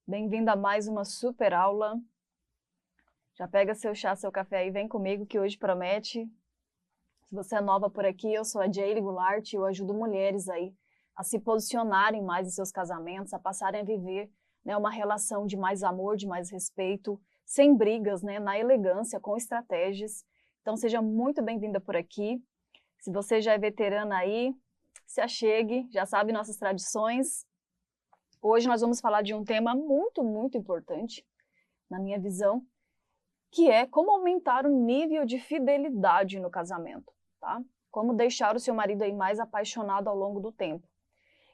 Bem-vindo a mais uma super aula. Já pega seu chá, seu café e vem comigo que hoje promete. Se você é nova por aqui, eu sou a Jaylee Goulart e eu ajudo mulheres aí a se posicionarem mais em seus casamentos, a passarem a viver, né, uma relação de mais amor, de mais respeito, sem brigas, né, na elegância, com estratégias. Então seja muito bem-vinda por aqui. Se você já é veterana aí, se achegue, já sabe nossas tradições. Hoje nós vamos falar de um tema muito importante, na minha visão, que é como aumentar o nível de fidelidade no casamento, tá? Como deixar o seu marido aí mais apaixonado ao longo do tempo.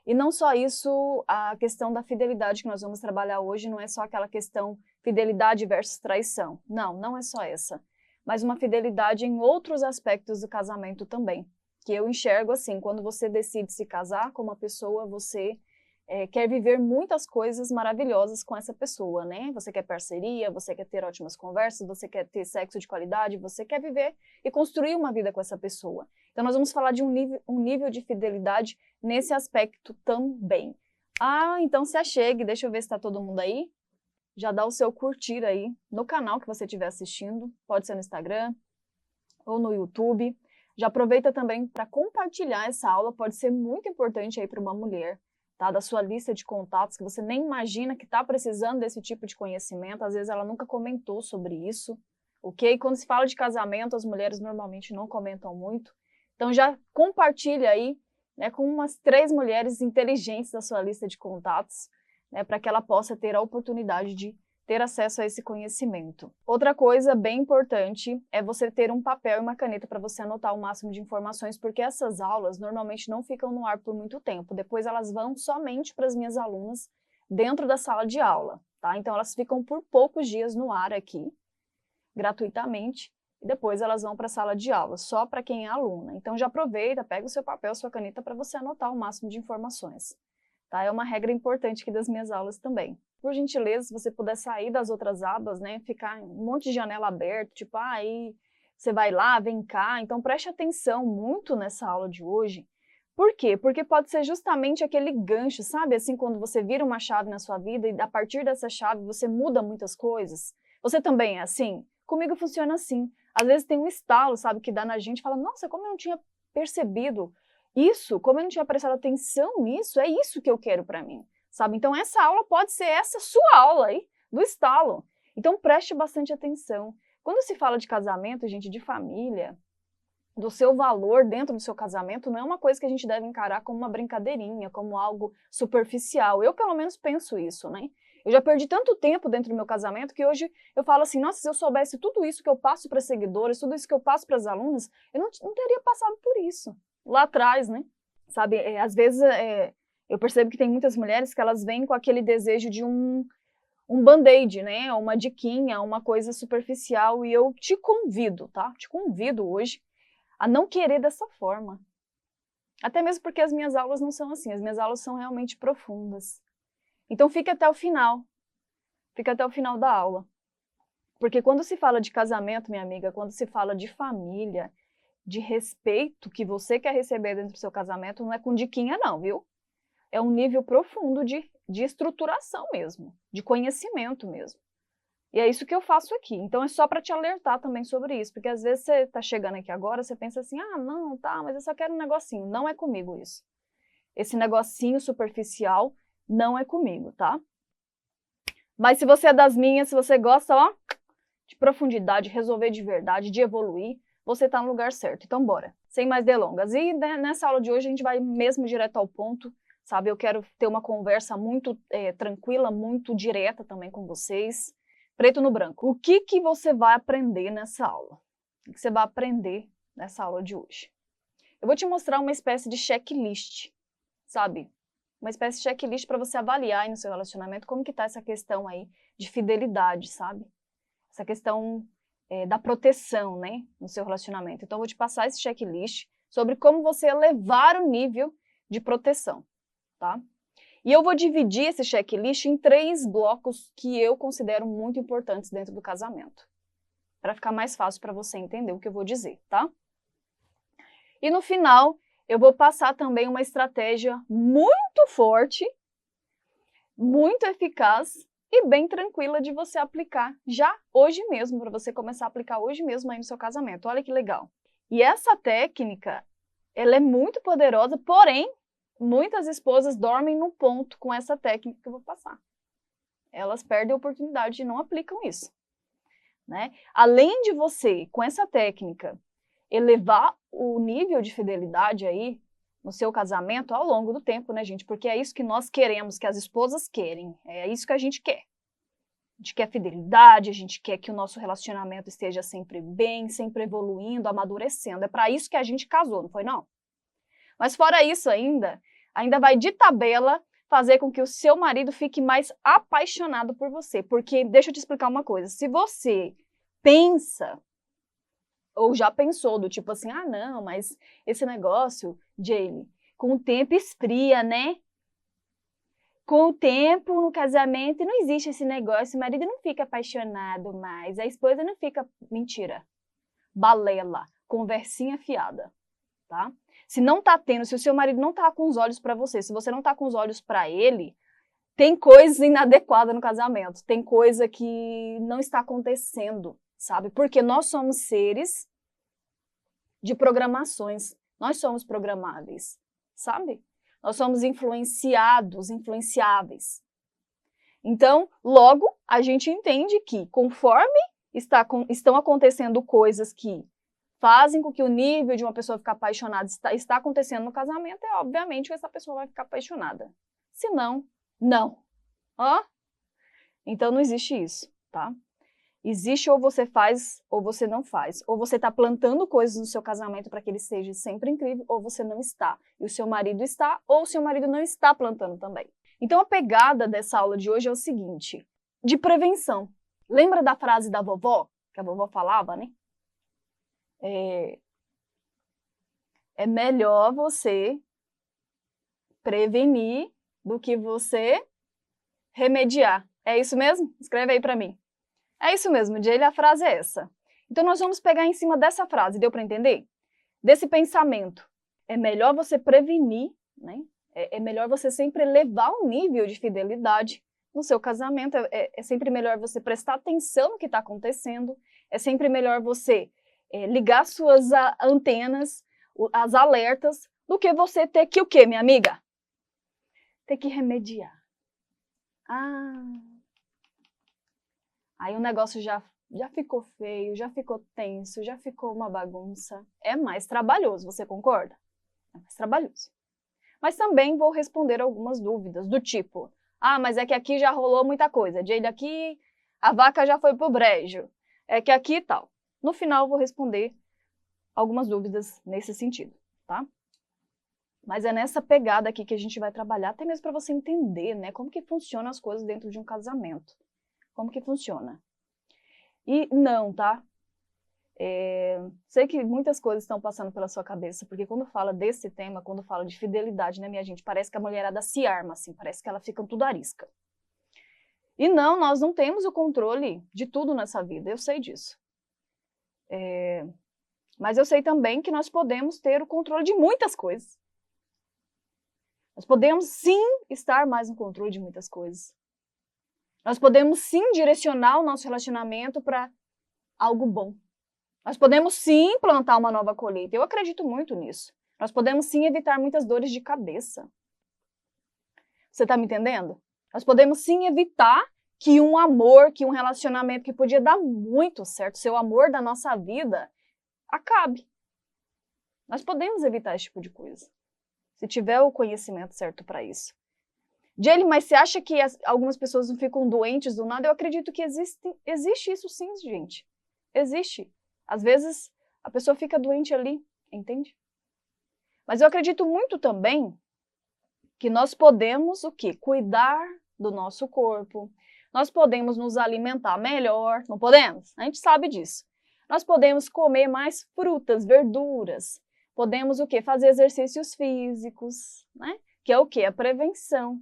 E não só isso, a questão da fidelidade que nós vamos trabalhar hoje não é só aquela questão fidelidade versus traição. Não, não é só essa. Mas uma fidelidade em outros aspectos do casamento também. Que eu enxergo assim, quando você decide se casar com uma pessoa, você quer viver muitas coisas maravilhosas com essa pessoa, né? Você quer parceria, você quer ter ótimas conversas, você quer ter sexo de qualidade, você quer viver e construir uma vida com essa pessoa. Então nós vamos falar de um nível de fidelidade nesse aspecto também. Então se achegue, deixa eu ver se está todo mundo aí. Já dá o seu curtir aí no canal que você estiver assistindo, pode ser no Instagram ou no YouTube. Já aproveita também para compartilhar essa aula, pode ser muito importante aí para uma mulher, tá? Da sua lista de contatos, que você nem imagina que está precisando desse tipo de conhecimento, às vezes ela nunca comentou sobre isso, ok? Quando se fala de casamento, as mulheres normalmente não comentam muito, então já compartilha aí, né, com umas 3 mulheres inteligentes da sua lista de contatos, né, para que ela possa ter a oportunidade de ter acesso a esse conhecimento. Outra coisa bem importante é você ter um papel e uma caneta para você anotar o máximo de informações, porque essas aulas normalmente não ficam no ar por muito tempo. Depois elas vão somente para as minhas alunas dentro da sala de aula, tá? Então elas ficam por poucos dias no ar aqui, gratuitamente, e depois elas vão para a sala de aula, só para quem é aluna. Então já aproveita, pega o seu papel, sua caneta para você anotar o máximo de informações. Tá? É uma regra importante aqui das minhas aulas também. Por gentileza, se você puder sair das outras abas, né, ficar um monte de janela aberta, tipo, aí você vai lá, vem cá. Então preste atenção muito nessa aula de hoje. Por quê? Porque pode ser justamente aquele gancho, sabe? Assim, quando você vira uma chave na sua vida e a partir dessa chave você muda muitas coisas. Você também é assim? Comigo funciona assim. Às vezes tem um estalo, sabe, que dá na gente e fala, nossa, como eu não tinha percebido isso, como eu não tinha prestado atenção nisso, é isso que eu quero para mim, sabe? Então essa aula pode ser essa sua aula aí, do estalo. Então preste bastante atenção. Quando se fala de casamento, gente, de família, do seu valor dentro do seu casamento, não é uma coisa que a gente deve encarar como uma brincadeirinha, como algo superficial. Eu, pelo menos, penso isso, né? Eu já perdi tanto tempo dentro do meu casamento que hoje eu falo assim, nossa, se eu soubesse tudo isso que eu passo para as seguidoras, tudo isso que eu passo para as alunas, eu não teria passado por isso lá atrás, né? Sabe, às vezes eu percebo que tem muitas mulheres que elas vêm com aquele desejo de um band-aid, né? Uma diquinha, uma coisa superficial, e eu te convido, tá? Te convido hoje a não querer dessa forma. Até mesmo porque as minhas aulas não são assim, as minhas aulas são realmente profundas. Então fique até o final. Fica até o final da aula. Porque quando se fala de casamento, minha amiga, quando se fala de família, de respeito que você quer receber dentro do seu casamento, não é com diquinha não, viu? É um nível profundo de estruturação mesmo, de conhecimento mesmo. E é isso que eu faço aqui. Então é só para te alertar também sobre isso, porque às vezes você está chegando aqui agora, você pensa assim, não, tá, mas eu só quero um negocinho. Não é comigo isso. Esse negocinho superficial não é comigo, tá? Mas se você é das minhas, se você gosta, ó, de profundidade, resolver de verdade, de evoluir, você está no lugar certo. Então bora, sem mais delongas. E nessa aula de hoje a gente vai mesmo direto ao ponto, sabe? Eu quero ter uma conversa muito tranquila, muito direta também com vocês. Preto no branco. O que que você vai aprender nessa aula? O que você vai aprender nessa aula de hoje? Eu vou te mostrar uma espécie de checklist, sabe? Uma espécie de checklist para você avaliar aí no seu relacionamento como que tá essa questão aí de fidelidade, sabe? Essa questão da proteção, né, no seu relacionamento. Então eu vou te passar esse checklist sobre como você elevar o nível de proteção, tá? E eu vou dividir esse checklist em 3 blocos que eu considero muito importantes dentro do casamento, para ficar mais fácil para você entender o que eu vou dizer, tá? E no final, eu vou passar também uma estratégia muito forte, muito eficaz, e bem tranquila de você aplicar já hoje mesmo, para você começar a aplicar hoje mesmo aí no seu casamento. Olha que legal. E essa técnica, ela é muito poderosa, porém, muitas esposas dormem no ponto com essa técnica que eu vou passar. Elas perdem a oportunidade e não aplicam isso, né? Além de você, com essa técnica, elevar o nível de fidelidade aí no seu casamento ao longo do tempo, né, gente? Porque é isso que nós queremos, que as esposas querem. É isso que a gente quer. A gente quer fidelidade, a gente quer que o nosso relacionamento esteja sempre bem, sempre evoluindo, amadurecendo. É para isso que a gente casou, não foi não? Mas fora isso ainda vai de tabela fazer com que o seu marido fique mais apaixonado por você. Porque, deixa eu te explicar uma coisa, se você pensa, ou já pensou, do tipo assim, ah não, mas esse negócio, Jamie, com o tempo esfria, né? Com o tempo, no casamento, não existe esse negócio, o marido não fica apaixonado mais, a esposa não fica... Mentira. Balela, conversinha fiada, tá? Se não tá tendo, se o seu marido não tá com os olhos para você, se você não tá com os olhos para ele, tem coisa inadequada no casamento, tem coisa que não está acontecendo, sabe? Porque nós somos seres de programações, nós somos programáveis, sabe? Nós somos influenciados, influenciáveis. Então, logo, a gente entende que conforme estão acontecendo coisas que fazem com que o nível de uma pessoa ficar apaixonada está acontecendo no casamento, é obviamente que essa pessoa vai ficar apaixonada. Se não, não. Ó? Então não existe isso, tá? Existe ou você faz ou você não faz. Ou você está plantando coisas no seu casamento para que ele seja sempre incrível, ou você não está. E o seu marido está, ou o seu marido não está plantando também. Então a pegada dessa aula de hoje é o seguinte, de prevenção. Lembra da frase da vovó? Que a vovó falava, né? É melhor você prevenir do que você remediar. É isso mesmo? Escreve aí para mim. É isso mesmo, Jaylee, a frase é essa. Então nós vamos pegar em cima dessa frase, deu para entender? Desse pensamento. É melhor você prevenir, né? É melhor você sempre elevar o nível de fidelidade no seu casamento. É sempre melhor você prestar atenção no que está acontecendo. É sempre melhor você ligar suas antenas, as alertas, do que você ter que o quê, minha amiga? Ter que remediar. Aí o negócio já ficou feio, já ficou tenso, já ficou uma bagunça. É mais trabalhoso, você concorda? É mais trabalhoso. Mas também vou responder algumas dúvidas, do tipo, mas é que aqui já rolou muita coisa, Jaylee, aqui a vaca já foi pro brejo, é que aqui e tal. No final eu vou responder algumas dúvidas nesse sentido, tá? Mas é nessa pegada aqui que a gente vai trabalhar, até mesmo para você entender, né, como que funcionam as coisas dentro de um casamento. Como que funciona. E não, tá? Sei que muitas coisas estão passando pela sua cabeça, porque quando fala desse tema, quando fala de fidelidade, né, minha gente, parece que a mulherada se arma, assim, parece que ela fica tudo arisca. E não, nós não temos o controle de tudo nessa vida, eu sei disso. Mas eu sei também que nós podemos ter o controle de muitas coisas. Nós podemos, sim, estar mais no controle de muitas coisas. Nós podemos, sim, direcionar o nosso relacionamento para algo bom. Nós podemos, sim, plantar uma nova colheita. Eu acredito muito nisso. Nós podemos, sim, evitar muitas dores de cabeça. Você está me entendendo? Nós podemos, sim, evitar que um amor, que um relacionamento que podia dar muito certo, seu amor da nossa vida, acabe. Nós podemos evitar esse tipo de coisa, se tiver o conhecimento certo para isso. Jaylee, mas você acha que algumas pessoas não ficam doentes do nada? Eu acredito que existe isso sim, gente. Existe. Às vezes, a pessoa fica doente ali, entende? Mas eu acredito muito também que nós podemos, o quê? Cuidar do nosso corpo. Nós podemos nos alimentar melhor, não podemos? A gente sabe disso. Nós podemos comer mais frutas, verduras. Podemos, o quê? Fazer exercícios físicos, né? Que é o quê? A prevenção.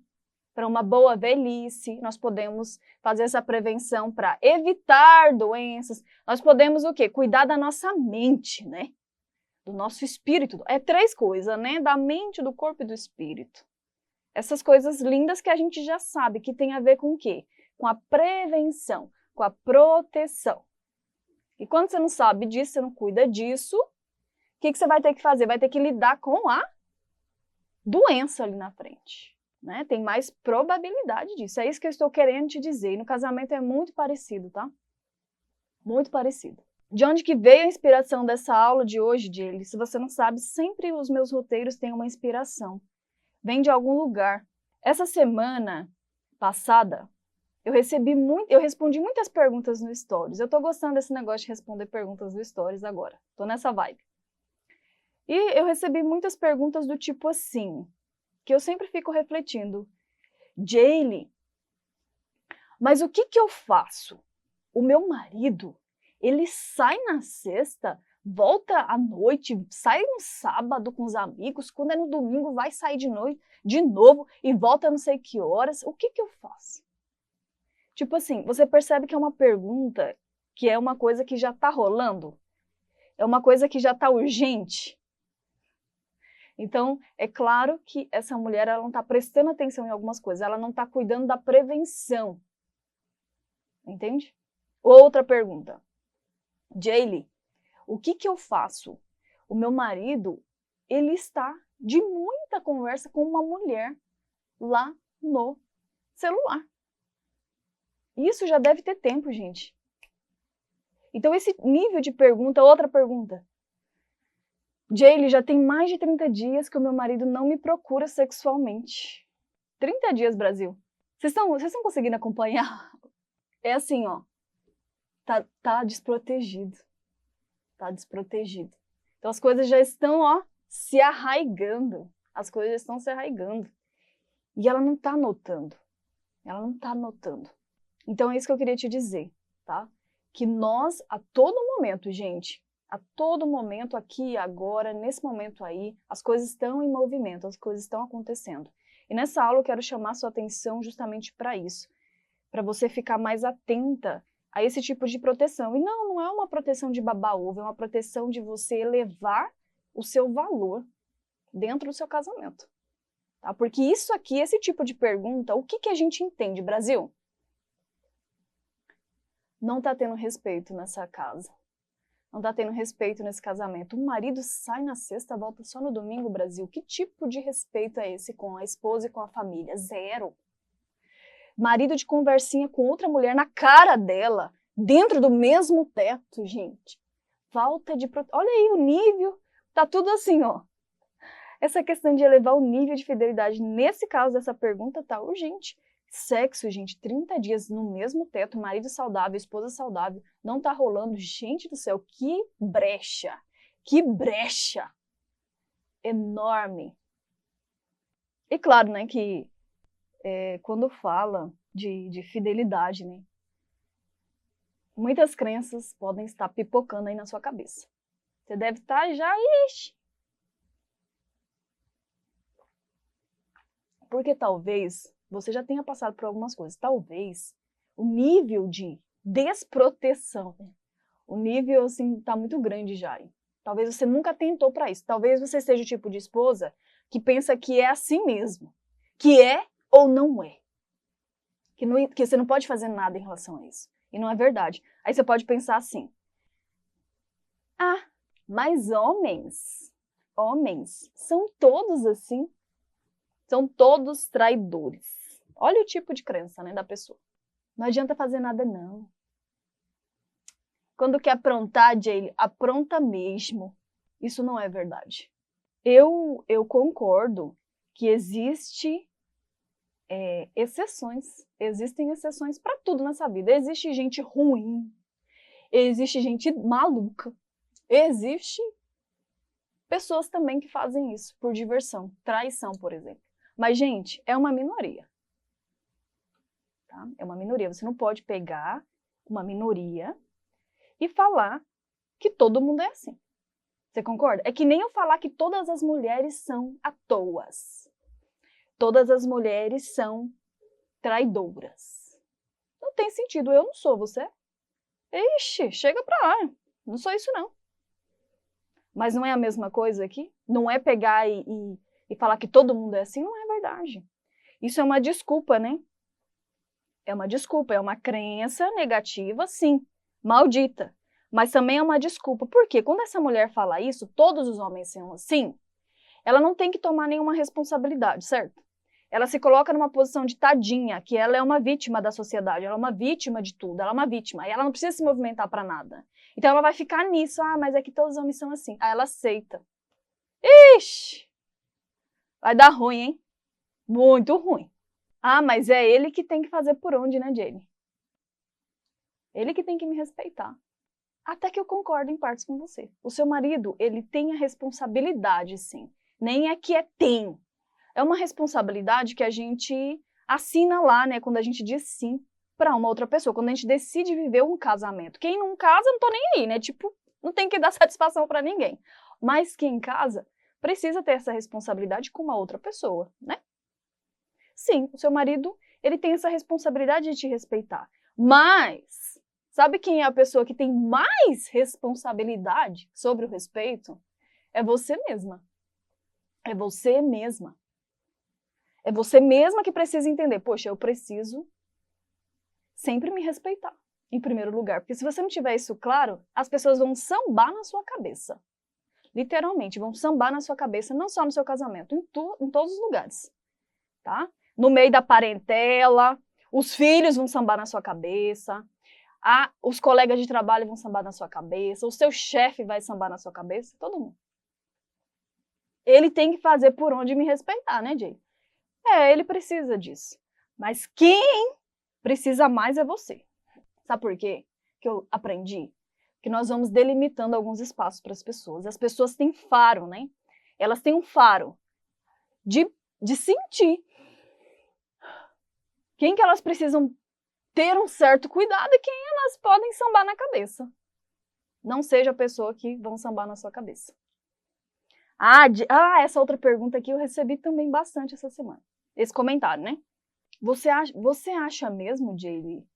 Para uma boa velhice, nós podemos fazer essa prevenção para evitar doenças. Nós podemos o quê? Cuidar da nossa mente, né? Do nosso espírito. É 3 coisas, né? Da mente, do corpo e do espírito. Essas coisas lindas que a gente já sabe, que tem a ver com o quê? com a prevenção, com a proteção. E quando você não sabe disso, você não cuida disso, o que você vai ter que fazer? Vai ter que lidar com a doença ali na frente, né? Tem mais probabilidade disso. É isso que eu estou querendo te dizer. E no casamento é muito parecido, tá? Muito parecido. De onde que veio a inspiração dessa aula de hoje, Jaylee? Se você não sabe, sempre os meus roteiros têm uma inspiração. Vem de algum lugar. Essa semana passada, eu respondi muitas perguntas no Stories. Eu tô gostando desse negócio de responder perguntas no Stories agora. Tô nessa vibe. E eu recebi muitas perguntas do tipo assim, que eu sempre fico refletindo. Jaylee, mas o que eu faço? O meu marido, ele sai na sexta, volta à noite, sai no sábado com os amigos, quando é no domingo vai sair de noite de novo e volta não sei que horas. O que eu faço? Tipo assim, você percebe que é uma pergunta que é uma coisa que já tá rolando? É uma coisa que já tá urgente? Então, é claro que essa mulher ela não tá prestando atenção em algumas coisas, ela não tá cuidando da prevenção. Entende? Outra pergunta. Jaylee, o que eu faço? O meu marido, ele está de muita conversa com uma mulher lá no celular. Isso já deve ter tempo, gente. Então, esse nível de pergunta, outra pergunta. Jaylee, já tem mais de 30 dias que o meu marido não me procura sexualmente. 30 dias, Brasil. Vocês estão conseguindo acompanhar? É assim, ó. Tá desprotegido. Tá desprotegido. Então as coisas já estão, ó, se arraigando. As coisas já estão se arraigando. E ela não tá notando. Ela não tá notando. Então é isso que eu queria te dizer, tá? Que nós, a todo momento, gente, a todo momento, aqui, agora, nesse momento aí, as coisas estão em movimento, as coisas estão acontecendo. E nessa aula eu quero chamar sua atenção justamente para isso, para você ficar mais atenta a esse tipo de proteção. E não é uma proteção de baba-ovo, é uma proteção de você elevar o seu valor dentro do seu casamento. Tá? Porque isso aqui, esse tipo de pergunta, o que a gente entende, Brasil? Não tá tendo respeito nessa casa. Não tá tendo respeito nesse casamento. O marido sai na sexta, volta só no domingo, Brasil. Que tipo de respeito é esse com a esposa e com a família? Zero. Marido de conversinha com outra mulher na cara dela, dentro do mesmo teto, gente. Falta de proteção. Olha aí o nível. Tá tudo assim, ó. Essa questão de elevar o nível de fidelidade, nesse caso dessa pergunta, tá urgente. Sexo, gente, 30 dias no mesmo teto, marido saudável, esposa saudável, não tá rolando. Gente do céu, que brecha! Que brecha! Enorme! E claro, né, que quando fala de fidelidade, né, muitas crenças podem estar pipocando aí na sua cabeça. Você deve estar já, ixi! Porque talvez você já tenha passado por algumas coisas. Talvez o nível de desproteção, né? O nível, assim, tá muito grande já. Talvez você nunca tentou para isso. Talvez você seja o tipo de esposa que pensa que é assim mesmo. Que é ou não é. Que você não pode fazer nada em relação a isso. E não é verdade. Aí você pode pensar assim. Ah, mas homens são todos assim. São todos traidores. Olha o tipo de crença, né, da pessoa. Não adianta fazer nada, não. Quando quer aprontar, Jaylee, apronta mesmo. Isso não é verdade. Eu concordo que existe exceções. Existem exceções para tudo nessa vida. Existe gente ruim. Existe gente maluca. Existe pessoas também que fazem isso por diversão. Traição, por exemplo. Mas, gente, é uma minoria. Tá? É uma minoria. Você não pode pegar uma minoria e falar que todo mundo é assim. Você concorda? É que nem eu falar que todas as mulheres são à toas. Todas as mulheres são traidoras. Não tem sentido. Eu não sou, você? Ixi, chega pra lá. Não sou isso, não. Mas não é a mesma coisa aqui? Não é pegar e falar que todo mundo é assim? Não é verdade. Isso é uma desculpa, né? É uma desculpa, é uma crença negativa, sim, maldita. Mas também é uma desculpa. Por quê? Quando essa mulher fala isso, todos os homens são assim, ela não tem que tomar nenhuma responsabilidade, certo? Ela se coloca numa posição de tadinha, que ela é uma vítima da sociedade, ela é uma vítima de tudo, ela é uma vítima, e ela não precisa se movimentar para nada. Então ela vai ficar nisso, mas é que todos os homens são assim. Aí ela aceita. Ixi! Vai dar ruim, hein? Muito ruim. Mas é ele que tem que fazer por onde, né, Jane? Ele que tem que me respeitar. Até que eu concordo em partes com você. O seu marido, ele tem a responsabilidade, sim. Nem é que tem. É uma responsabilidade que a gente assina lá, né, quando a gente diz sim para uma outra pessoa, quando a gente decide viver um casamento. Quem não casa, não tô nem aí, né? Tipo, não tem que dar satisfação para ninguém. Mas quem casa precisa ter essa responsabilidade com uma outra pessoa, né? Sim, o seu marido, ele tem essa responsabilidade de te respeitar. Mas, sabe quem é a pessoa que tem mais responsabilidade sobre o respeito? É você mesma. É você mesma. É você mesma que precisa entender, poxa, eu preciso sempre me respeitar, em primeiro lugar. Porque se você não tiver isso claro, as pessoas vão sambar na sua cabeça. Literalmente, vão sambar na sua cabeça, não só no seu casamento, em todos os lugares. Tá? No meio da parentela, os filhos vão sambar na sua cabeça, os colegas de trabalho vão sambar na sua cabeça, o seu chefe vai sambar na sua cabeça, todo mundo. Ele tem que fazer por onde me respeitar, né, Jay? Ele precisa disso. Mas quem precisa mais é você. Sabe por quê? Que eu aprendi? Que nós vamos delimitando alguns espaços para as pessoas. As pessoas têm faro, né? Elas têm um faro de sentir. Quem que elas precisam ter um certo cuidado e quem elas podem sambar na cabeça. Não seja a pessoa que vão sambar na sua cabeça. Essa outra pergunta aqui eu recebi também bastante essa semana. Esse comentário, né? Você acha mesmo, Jaylee,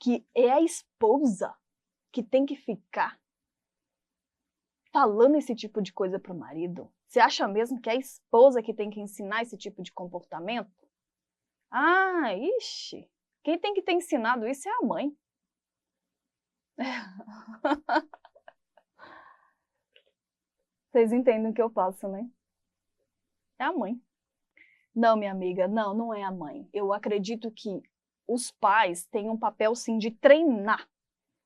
que é a esposa que tem que ficar falando esse tipo de coisa pro marido? Você acha mesmo que é a esposa que tem que ensinar esse tipo de comportamento? Ixi, quem tem que ter ensinado isso é a mãe. Vocês entendem o que eu passo, né? É a mãe. Não, minha amiga, não é a mãe. Eu acredito que os pais têm um papel, sim, de treinar,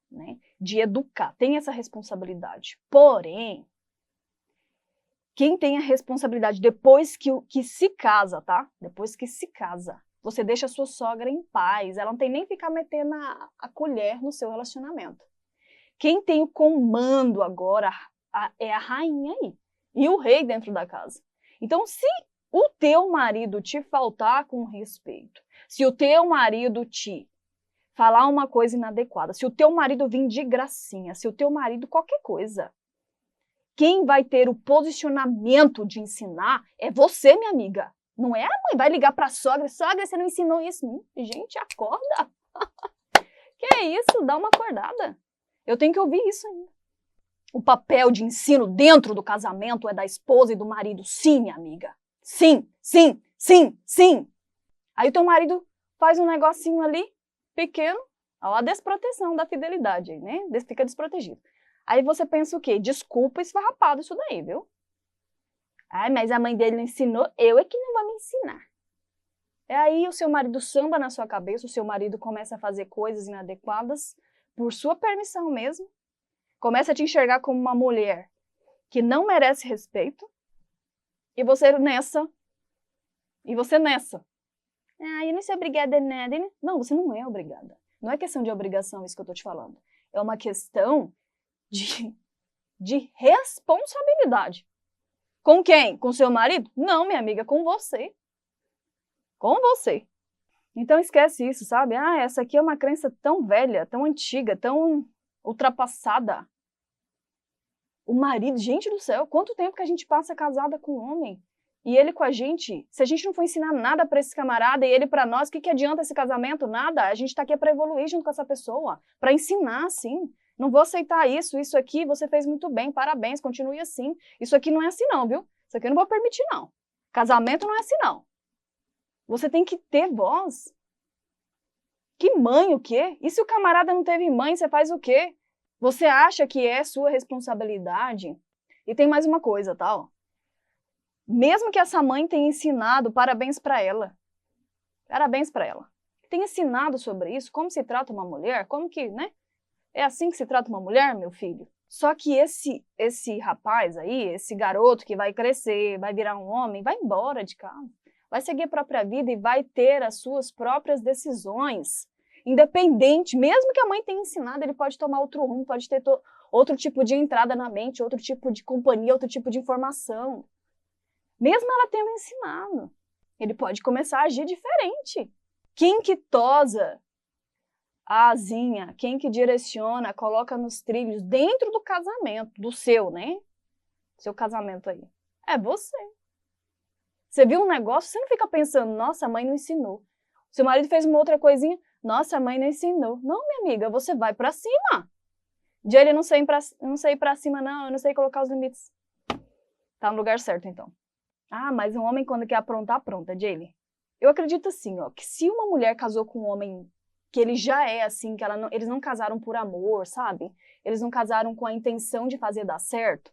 né? De educar, tem essa responsabilidade. Porém, quem tem a responsabilidade depois que se casa, tá? Depois que se casa, você deixa a sua sogra em paz, ela não tem nem que ficar metendo a colher no seu relacionamento. Quem tem o comando agora é a rainha aí, e o rei dentro da casa. Então, se o teu marido te faltar com respeito, se o teu marido te falar uma coisa inadequada, se o teu marido vir de gracinha, se o teu marido qualquer coisa, quem vai ter o posicionamento de ensinar é você, minha amiga. Não é a mãe, vai ligar pra sogra, você não ensinou isso. Gente, acorda. Que é isso? Dá uma acordada. Eu tenho que ouvir isso ainda. O papel de ensino dentro do casamento é da esposa e do marido. Sim, minha amiga. Sim, sim, sim, sim. Aí o teu marido faz um negocinho ali, pequeno, ó, a desproteção da fidelidade, né? Fica desprotegido. Aí você pensa o quê? Desculpa esfarrapado isso daí, viu? Mas a mãe dele não ensinou, eu é que não vou me ensinar. Aí o seu marido samba na sua cabeça, o seu marido começa a fazer coisas inadequadas, por sua permissão mesmo, começa a te enxergar como uma mulher que não merece respeito, e você nessa. Eu não sou obrigada a nada. Não, você não é obrigada. Não é questão de obrigação isso que eu tô te falando. É uma questão de responsabilidade. Com quem? Com seu marido? Não, minha amiga, com você. Com você. Então esquece isso, sabe? Essa aqui é uma crença tão velha, tão antiga, tão ultrapassada. O marido, gente do céu, quanto tempo que a gente passa casada com um homem? E ele com a gente? Se a gente não for ensinar nada pra esse camarada e ele pra nós, o que adianta esse casamento? Nada. A gente tá aqui pra evoluir junto com essa pessoa. Pra ensinar, sim. Não vou aceitar isso aqui você fez muito bem, parabéns, continue assim. Isso aqui não é assim não, viu? Isso aqui eu não vou permitir não. Casamento não é assim não. Você tem que ter voz. Que mãe o quê? E se o camarada não teve mãe, você faz o quê? Você acha que é sua responsabilidade? E tem mais uma coisa, tá? Ó. Mesmo que essa mãe tenha ensinado, parabéns pra ela. Parabéns pra ela. Tem ensinado sobre isso, como se trata uma mulher, como que, né? É assim que se trata uma mulher, meu filho? Só que esse rapaz aí, esse garoto que vai crescer, vai virar um homem, vai embora de casa. Vai seguir a própria vida e vai ter as suas próprias decisões. Independente, mesmo que a mãe tenha ensinado, ele pode tomar outro rumo, pode ter outro tipo de entrada na mente, outro tipo de companhia, outro tipo de informação. Mesmo ela tendo ensinado, ele pode começar a agir diferente. Quem que tosa a asinha, quem que direciona, coloca nos trilhos dentro do casamento, do seu, né? Seu casamento aí. É você. Você viu um negócio, você não fica pensando, nossa, a mãe não ensinou. Seu marido fez uma outra coisinha, nossa, a mãe não ensinou. Não, minha amiga, você vai pra cima. De ele não sei ir pra cima, não, eu não sei colocar os limites. Tá no lugar certo, então. Ah, mas um homem quando quer aprontar, apronta, Jaylee. Eu acredito assim, ó, que se uma mulher casou com um homem que ele já é assim, que eles não casaram por amor, sabe? Eles não casaram com a intenção de fazer dar certo.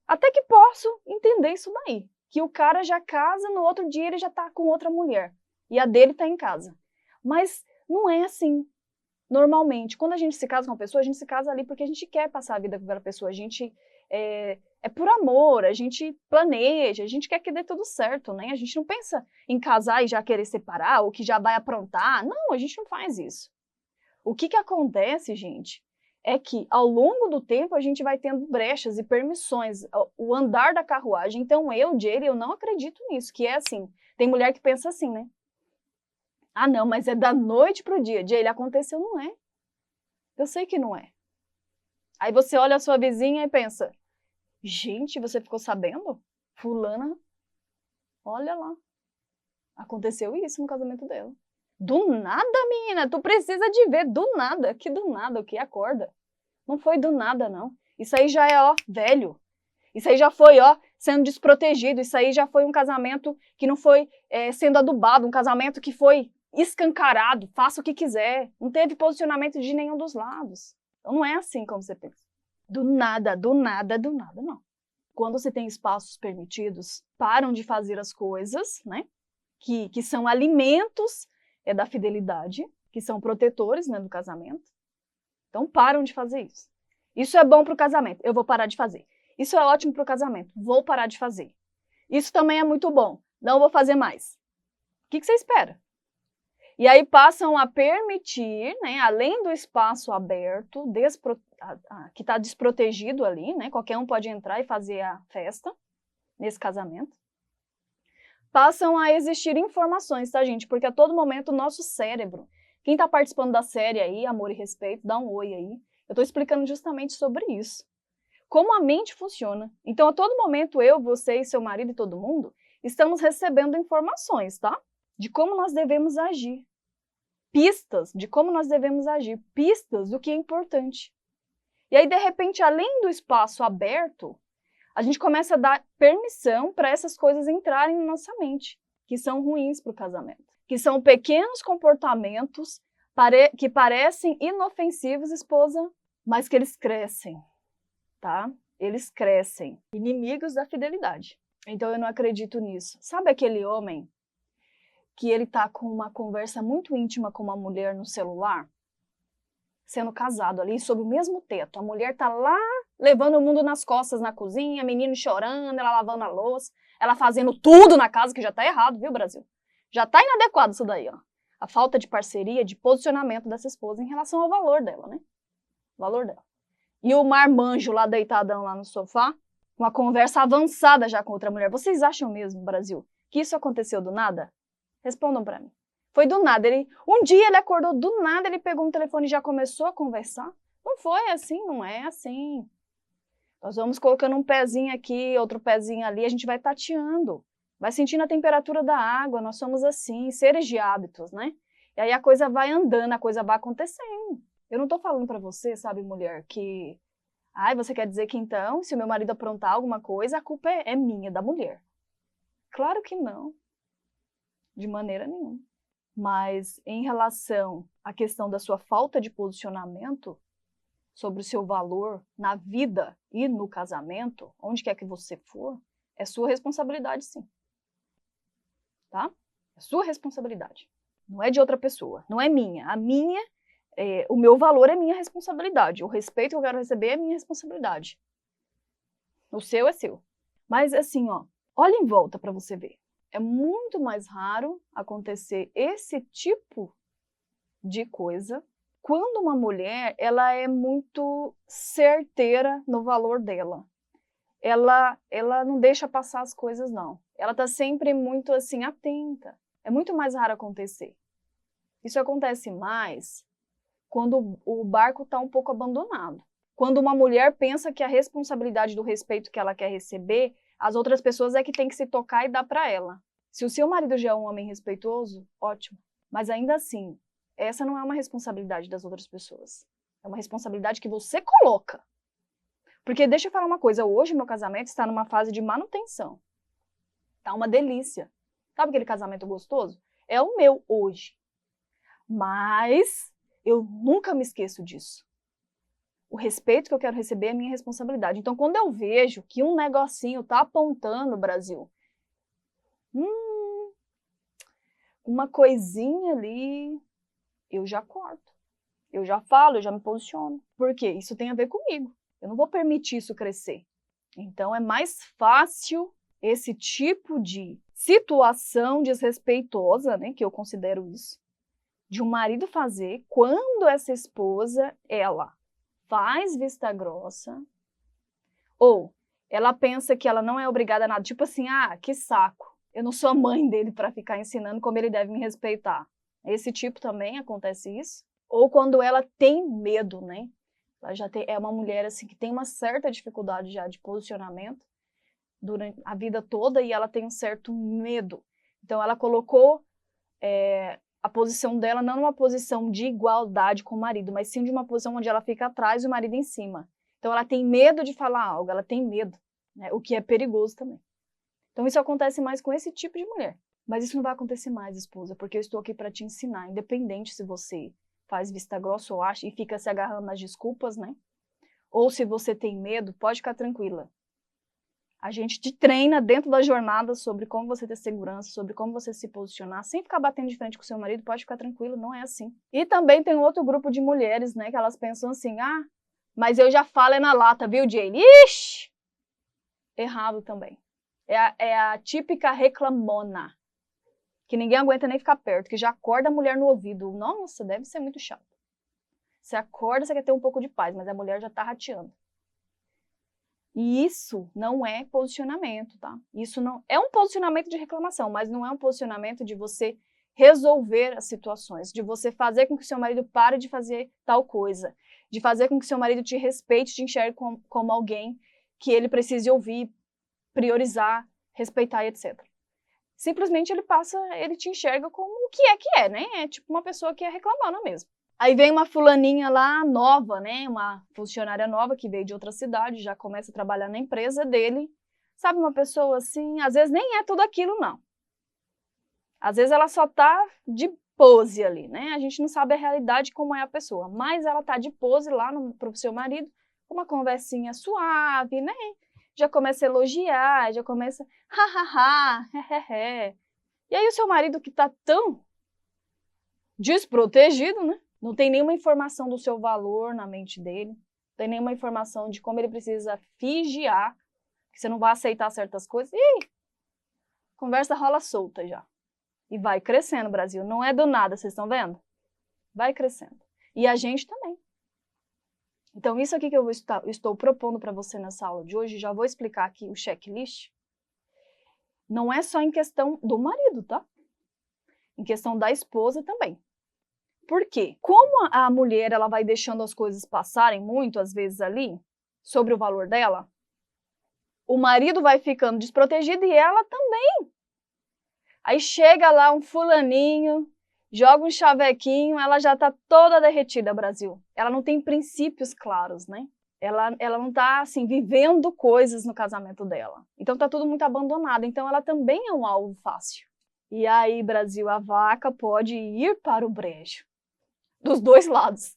Até que posso entender isso daí. Que o cara já casa, no outro dia ele já tá com outra mulher. E a dele tá em casa. Mas não é assim. Normalmente, quando a gente se casa com uma pessoa, a gente se casa ali porque a gente quer passar a vida com aquela pessoa. A gente é por amor, a gente planeja, a gente quer que dê tudo certo, né? A gente não pensa em casar e já querer separar, ou que já vai aprontar. Não, a gente não faz isso. O que acontece, gente, é que ao longo do tempo a gente vai tendo brechas e permissões, o andar da carruagem. Então Jaylee, eu não acredito nisso, que é assim. Tem mulher que pensa assim, né? Ah, não, mas é da noite pro dia. Jaylee, aconteceu, não é? Eu sei que não é. Aí você olha a sua vizinha e pensa, gente, você ficou sabendo? Fulana, olha lá. Aconteceu isso no casamento dela. Do nada, menina, tu precisa de ver, do nada. Que do nada, o que? Acorda. Não foi do nada, não. Isso aí já é, ó, velho. Isso aí já foi, ó, sendo desprotegido. Isso aí já foi um casamento que não foi sendo adubado, um casamento que foi escancarado, faça o que quiser. Não teve posicionamento de nenhum dos lados. Então não é assim como você pensa. Do nada, do nada, do nada, não. Quando você tem espaços permitidos, param de fazer as coisas, né? Que são alimentos da fidelidade, que são protetores, né, do casamento. Então param de fazer isso. Isso é bom para o casamento, eu vou parar de fazer. Isso é ótimo para o casamento, vou parar de fazer. Isso também é muito bom, não vou fazer mais. O que você espera? E aí passam a permitir, né, além do espaço aberto, que está desprotegido ali, né, qualquer um pode entrar e fazer a festa nesse casamento, passam a existir informações, tá, gente? Porque a todo momento o nosso cérebro, quem está participando da série aí, Amor e Respeito, dá um oi aí, eu estou explicando justamente sobre isso. Como a mente funciona. Então, a todo momento, eu, você e seu marido e todo mundo, estamos recebendo informações, tá? De como nós devemos agir. Pistas de como nós devemos agir. Pistas do que é importante. E aí, de repente, além do espaço aberto, a gente começa a dar permissão para essas coisas entrarem na nossa mente, que são ruins para o casamento. Que são pequenos comportamentos que parecem inofensivos, esposa, mas que eles crescem. Tá? Eles crescem, inimigos da fidelidade. Então eu não acredito nisso. Sabe aquele homem que ele tá com uma conversa muito íntima com uma mulher no celular? Sendo casado ali, sob o mesmo teto. A mulher tá lá levando o mundo nas costas na cozinha, menino chorando, ela lavando a louça, ela fazendo tudo na casa, que já tá errado, viu, Brasil? Já tá inadequado isso daí, ó. A falta de parceria, de posicionamento dessa esposa em relação ao valor dela, né? O valor dela. E o marmanjo lá deitadão lá no sofá, uma conversa avançada já com outra mulher. Vocês acham mesmo, Brasil, que isso aconteceu do nada? Respondam pra mim. Foi do nada. Um dia ele acordou, do nada ele pegou um telefone e já começou a conversar? Não foi assim, não é assim. Nós vamos colocando um pezinho aqui, outro pezinho ali, a gente vai tateando. Vai sentindo a temperatura da água, nós somos assim, seres de hábitos, né? E aí a coisa vai andando, a coisa vai acontecendo. Eu não tô falando pra você, sabe, mulher, que... Ai, você quer dizer que então, se o meu marido aprontar alguma coisa, a culpa é minha, da mulher. Claro que não. De maneira nenhuma. Mas em relação a questão da sua falta de posicionamento sobre o seu valor na vida e no casamento, onde quer que você for, é sua responsabilidade, sim. Tá? É sua responsabilidade. Não é de outra pessoa, não é minha. O meu valor é minha responsabilidade. O respeito que eu quero receber é minha responsabilidade. O seu é seu. Mas assim, ó, olha em volta para você ver. É muito mais raro acontecer esse tipo de coisa quando uma mulher ela é muito certeira no valor dela. Ela não deixa passar as coisas, não. Ela tá sempre muito assim, atenta. É muito mais raro acontecer. Isso acontece mais quando o barco está um pouco abandonado. Quando uma mulher pensa que a responsabilidade do respeito que ela quer receber, as outras pessoas é que tem que se tocar e dar para ela. Se o seu marido já é um homem respeitoso, ótimo. Mas ainda assim, essa não é uma responsabilidade das outras pessoas. É uma responsabilidade que você coloca. Porque deixa eu falar uma coisa, hoje meu casamento está numa fase de manutenção. Tá uma delícia. Sabe aquele casamento gostoso? É o meu hoje. Mas eu nunca me esqueço disso. O respeito que eu quero receber é minha responsabilidade. Então, quando eu vejo que um negocinho tá apontando o Brasil, uma coisinha ali, eu já corto. Eu já falo, eu já me posiciono. Por quê? Isso tem a ver comigo. Eu não vou permitir isso crescer. Então, é mais fácil esse tipo de situação desrespeitosa, né, que eu considero isso, de um marido fazer quando essa esposa, ela faz vista grossa, ou ela pensa que ela não é obrigada a nada, tipo assim, que saco, eu não sou a mãe dele para ficar ensinando como ele deve me respeitar. Esse tipo também acontece isso. Ou quando ela tem medo, né? Ela já é uma mulher assim que tem uma certa dificuldade já de posicionamento durante a vida toda e ela tem um certo medo. Então ela colocou a posição dela não numa posição de igualdade com o marido, mas sim de uma posição onde ela fica atrás e o marido em cima. Então ela tem medo de falar algo, ela tem medo, né? O que é perigoso também. Então isso acontece mais com esse tipo de mulher. Mas isso não vai acontecer mais, esposa, porque eu estou aqui para te ensinar, independente se você faz vista grossa ou acha e fica se agarrando nas desculpas, né? Ou se você tem medo, pode ficar tranquila. A gente te treina dentro da jornada sobre como você ter segurança, sobre como você se posicionar, sem ficar batendo de frente com o seu marido, pode ficar tranquilo, não é assim. E também tem outro grupo de mulheres, né, que elas pensam assim, mas eu já falo é na lata, viu, Jane? Ixi! Errado também. É a típica reclamona, que ninguém aguenta nem ficar perto, que já acorda a mulher no ouvido. Nossa, deve ser muito chato. Você acorda, você quer ter um pouco de paz, mas a mulher já tá rateando. E isso não é posicionamento, tá? Isso não é um posicionamento de reclamação, mas não é um posicionamento de você resolver as situações, de você fazer com que o seu marido pare de fazer tal coisa, de fazer com que o seu marido te respeite, te enxergue como alguém que ele precise ouvir, priorizar, respeitar e etc. Simplesmente ele te enxerga como o que é, né? É tipo uma pessoa que é reclamando mesmo. Aí vem uma fulaninha lá nova, né? Uma funcionária nova que veio de outra cidade, já começa a trabalhar na empresa dele. Sabe, uma pessoa assim, às vezes nem é tudo aquilo, não. Às vezes ela só tá de pose ali, né? A gente não sabe a realidade como é a pessoa, mas ela tá de pose lá pro seu marido, com uma conversinha suave, né? Já começa a elogiar, já começa, hahaha, hehehe. E aí o seu marido que tá tão desprotegido, né? Não tem nenhuma informação do seu valor na mente dele, não tem nenhuma informação de como ele precisa vigiar, que você não vai aceitar certas coisas. E conversa rola solta já. E vai crescendo, Brasil. Não é do nada, vocês estão vendo? Vai crescendo. E a gente também. Então, isso aqui que eu estou propondo para você nessa aula de hoje, já vou explicar aqui o checklist. Não é só em questão do marido, tá? Em questão da esposa também. Por quê? Como a mulher ela vai deixando as coisas passarem muito, às vezes ali, sobre o valor dela, o marido vai ficando desprotegido e ela também. Aí chega lá um fulaninho, joga um chavequinho, ela já tá toda derretida, Brasil. Ela não tem princípios claros, né? Ela não tá, assim, vivendo coisas no casamento dela. Então tá tudo muito abandonado. Então ela também é um alvo fácil. E aí, Brasil, a vaca pode ir para o brejo. Dos dois lados.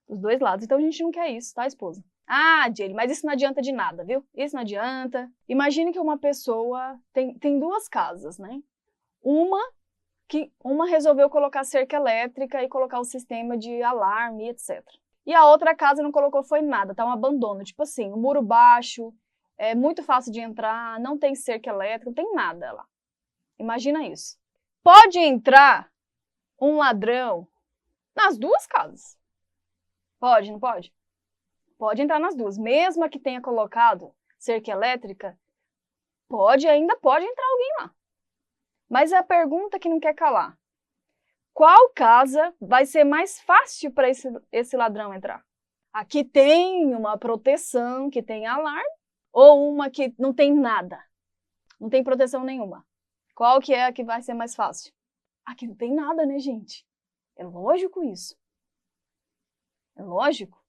Dos dois lados. Então a gente não quer isso, tá, esposa? Ah, Jaylee, mas isso não adianta de nada, viu? Isso não adianta. Imagine que uma pessoa tem duas casas, né? Uma resolveu colocar cerca elétrica e colocar o sistema de alarme, etc. E a outra casa não colocou foi nada, tá um abandono. Tipo assim, o muro baixo, é muito fácil de entrar, não tem cerca elétrica, não tem nada lá. Imagina isso. Pode entrar um ladrão nas duas casas. Pode, não pode? Pode entrar nas duas. Mesmo a que tenha colocado cerca elétrica, ainda pode entrar alguém lá. Mas é a pergunta que não quer calar. Qual casa vai ser mais fácil para esse ladrão entrar? A que tem uma proteção, que tem alarme, ou uma que não tem nada? Não tem proteção nenhuma. Qual que é a que vai ser mais fácil? A que não tem nada, né, gente? É lógico isso. É lógico.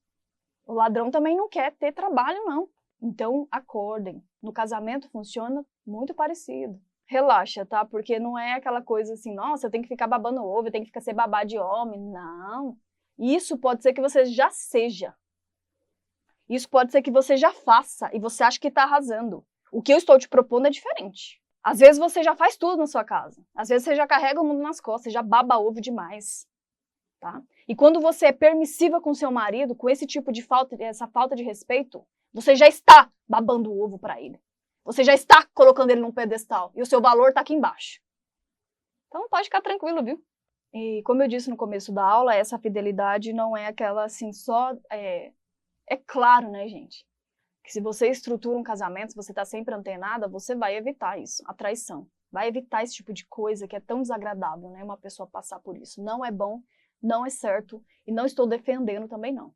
O ladrão também não quer ter trabalho, não. Então, acordem. No casamento funciona muito parecido. Relaxa, tá? Porque não é aquela coisa assim, nossa, eu tenho que ficar babando ovo, eu tenho que ficar ser babá de homem. Não. Isso pode ser que você já seja. Isso pode ser que você já faça e você acha que tá arrasando. O que eu estou te propondo é diferente. Às vezes você já faz tudo na sua casa. Às vezes você já carrega o mundo nas costas, já baba ovo demais. Tá? E quando você é permissiva com seu marido, com esse tipo de essa falta de respeito, você já está babando o ovo para ele. Você já está colocando ele num pedestal e o seu valor está aqui embaixo. Então pode ficar tranquilo, viu? E como eu disse no começo da aula, essa fidelidade não é aquela assim só... É claro, né, gente? Que se você estrutura um casamento, se você está sempre antenada, você vai evitar isso, a traição. Vai evitar esse tipo de coisa que é tão desagradável, né? Uma pessoa passar por isso. Não é bom, não é certo e não estou defendendo também não.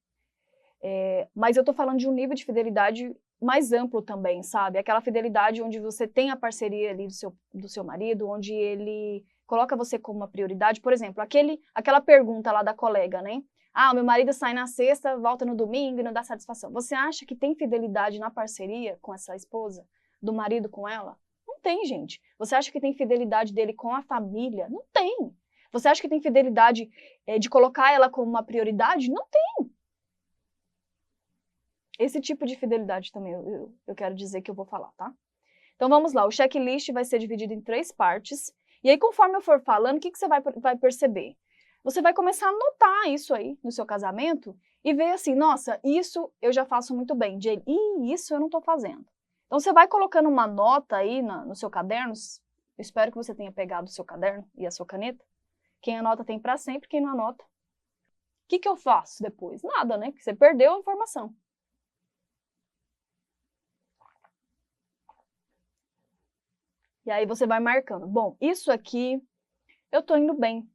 Mas eu estou falando de um nível de fidelidade mais amplo também, sabe? Aquela fidelidade onde você tem a parceria ali do seu marido, onde ele coloca você como uma prioridade. Por exemplo, aquela pergunta lá da colega, né? Ah, o meu marido sai na sexta, volta no domingo e não dá satisfação. Você acha que tem fidelidade na parceria com essa esposa? Do marido com ela? Não tem, gente. Você acha que tem fidelidade dele com a família? Não tem. Você acha que tem fidelidade de colocar ela como uma prioridade? Não tem. Esse tipo de fidelidade também eu quero dizer que eu vou falar, tá? Então vamos lá, o checklist vai ser dividido em 3 partes. E aí conforme eu for falando, o que você vai perceber? Você vai começar a notar isso aí no seu casamento e ver assim, nossa, isso eu já faço muito bem, Jane, e isso eu não tô fazendo. Então você vai colocando uma nota aí no seu caderno, eu espero que você tenha pegado o seu caderno e a sua caneta. Quem anota tem para sempre, quem não anota. O que eu faço depois? Nada, né? Porque você perdeu a informação. E aí você vai marcando. Bom, isso aqui eu tô indo bem.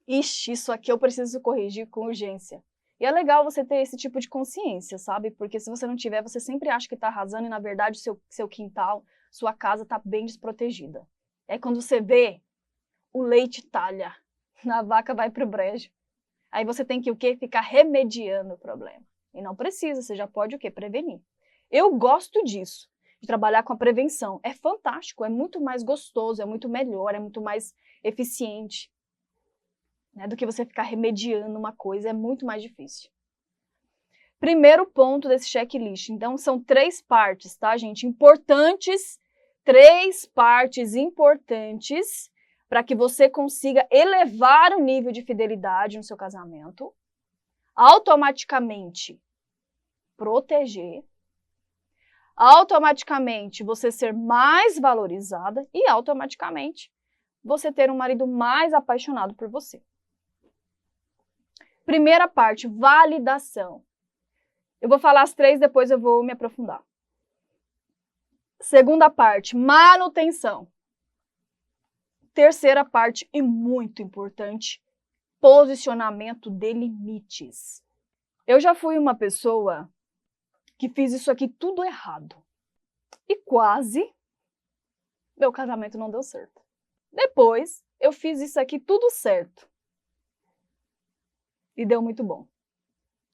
Ixi, isso aqui eu preciso corrigir com urgência. E é legal você ter esse tipo de consciência, sabe? Porque se você não tiver, você sempre acha que tá arrasando e na verdade seu quintal, sua casa tá bem desprotegida. É quando você vê, o leite talha, a vaca vai pro brejo. Aí você tem que o quê? Ficar remediando o problema. E não precisa, você já pode o quê? Prevenir. Eu gosto disso, de trabalhar com a prevenção. É fantástico, é muito mais gostoso, é muito melhor, é muito mais eficiente. Né, do que você ficar remediando uma coisa, é muito mais difícil. Primeiro ponto desse checklist. Então, são 3 partes, tá, gente? Importantes, 3 partes importantes para que você consiga elevar o nível de fidelidade no seu casamento, automaticamente proteger, automaticamente você ser mais valorizada e automaticamente você ter um marido mais apaixonado por você. Primeira parte, validação. Eu vou falar as 3, depois eu vou me aprofundar. Segunda parte, manutenção. Terceira parte, e muito importante, posicionamento de limites. Eu já fui uma pessoa que fiz isso aqui tudo errado. E quase meu casamento não deu certo. Depois, eu fiz isso aqui tudo certo. E deu muito bom,